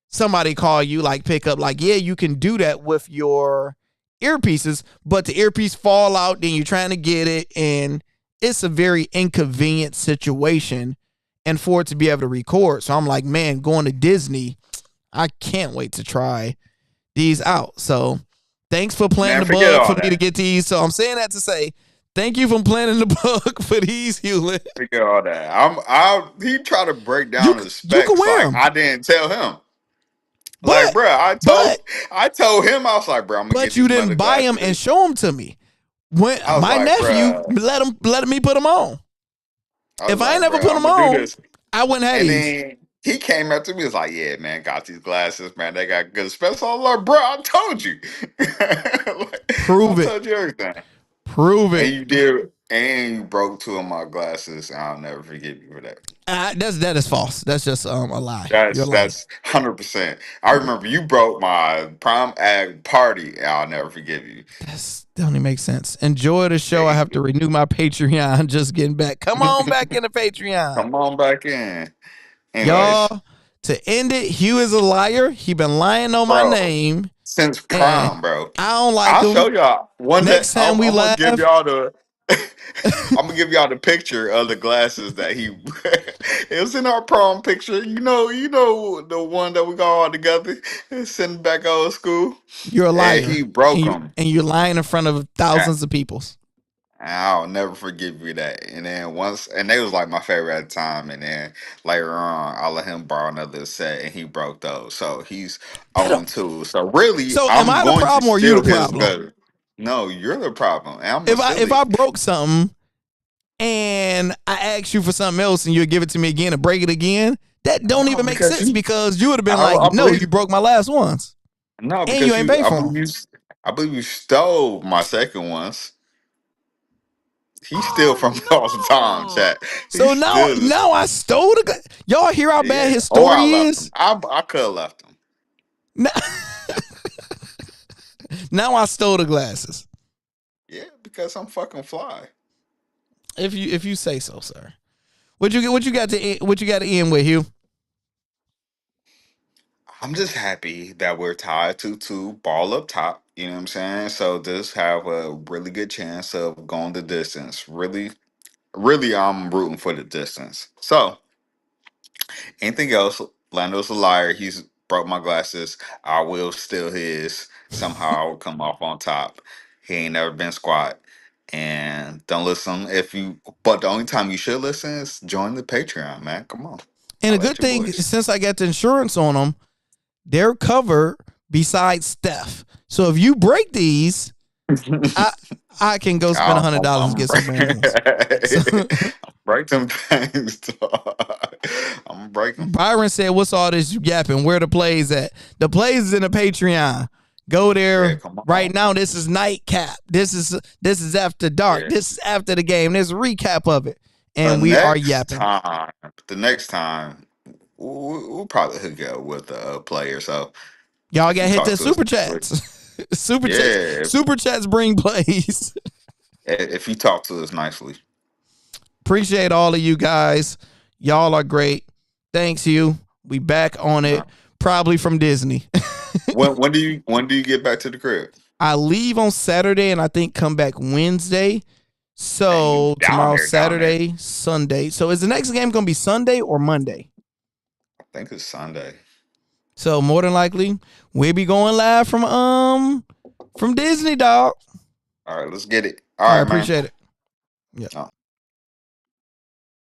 somebody call you, like pick up, like, yeah, you can do that with your earpieces, but the earpiece fall out, then you're trying to get it, and it's a very inconvenient situation, and for it to be able to record. So I'm like, man, going to Disney, I can't wait to try these out. So thanks for planning the bug for me to get these. So I'm saying that to say thank you for planning the bug for these, Hewlett. Forget all that. He tried to break down the specs. Like, I didn't tell him. Like, bro, I told him, I was like, bro, I'm gonna get these. But you didn't buy them and show them to me. When my nephew let me put them on. If I ain't never put them on, I wouldn't have these. Then he came up to me, was like, yeah, man, got these glasses, man. They got good specs. I was like, bro, I told you. Prove it. I told you everything. Prove it. And you did, and you broke 2 of my glasses. I'll never forgive you for that. That is false. That's just a lie. You're lying. That's 100%. I remember you broke my prom ag party. I'll never forgive you. That don't even make sense. Enjoy the show. I have to renew my Patreon. Just getting back. Come on back in the Patreon. Come on back in. Anyways, Y'all, to end it, Hugh is a liar. He been lying on my bro, name, since and prom, bro. I don't like I'll show him. y'all one day. Next time we I'm gonna give laugh, y'all the. I'm gonna give y'all the picture of the glasses that he. It was in our prom picture. You know the one that we got all together, sitting back old school, you're a and liar, he broke and them. you're lying in front of thousands of people. I'll never forgive you that. And then once, and they was like my favorite at the time. And then later on, I let him borrow another set, and he broke those. So he's That 0 don't, and 2. So really, so am I'm I the going to problem or you the steal his problem? better. No, you're the problem. And I'm gonna If steal I it. broke something and I ask you for something else and you'll give it to me again and break it again, that don't No, even make because sense because you would have been like, I no, you believe broke my last ones no, and you because ain't paid I for them. believe I believe you stole my second ones. He steal from me all the time, Oh no! chat. He So now steals. I stole y'all hear how bad Yeah, his or I story left him. is. I could have left him. Now, now I stole the glasses. Yeah, because I'm fucking fly. If you say so, sir. What you got to end with, Hugh? I'm just happy that we're tied 2-2, ball up top. You know what I'm saying? So this have a really good chance of going the distance. Really, really, I'm rooting for the distance. So anything else? Lando's a liar. He's broke my glasses. I will steal his. Somehow I will come off on top. He ain't never been squat. And don't listen if you. But the only time you should listen is join the Patreon, man. Come on, And a holla at good your thing, boys. since I got the insurance on them, they're covered besides Steph. So if you break these, I I can go spend $100 and I'm get some brand new ones. So break them things, dog. I'm breaking. Byron said, "What's all this you yapping? Where the plays at? The plays is in the Patreon. Go Yeah, there come right on. now. This is nightcap. This is after dark. Yeah. This is after the game. There's a recap of it, The and we are next yapping. time, the next time, we'll probably hook you up with a player. So Y'all if got you to hit talk the to us super next week, chats. yeah, Super chats bring plays. if you talk to us nicely, Appreciate all of you guys. Y'all are great. Thanks, you. We back on you know. it. Probably from Disney. When do you get back to the crib? I leave on Saturday and I think come back Wednesday. And you So tomorrow's down there. Saturday, Sunday. So is the next game gonna be Sunday or Monday? I think it's Sunday. So more than likely, we'll be going live from Disney, dog. All right, let's get it. All All right, right, man. appreciate it. Yeah.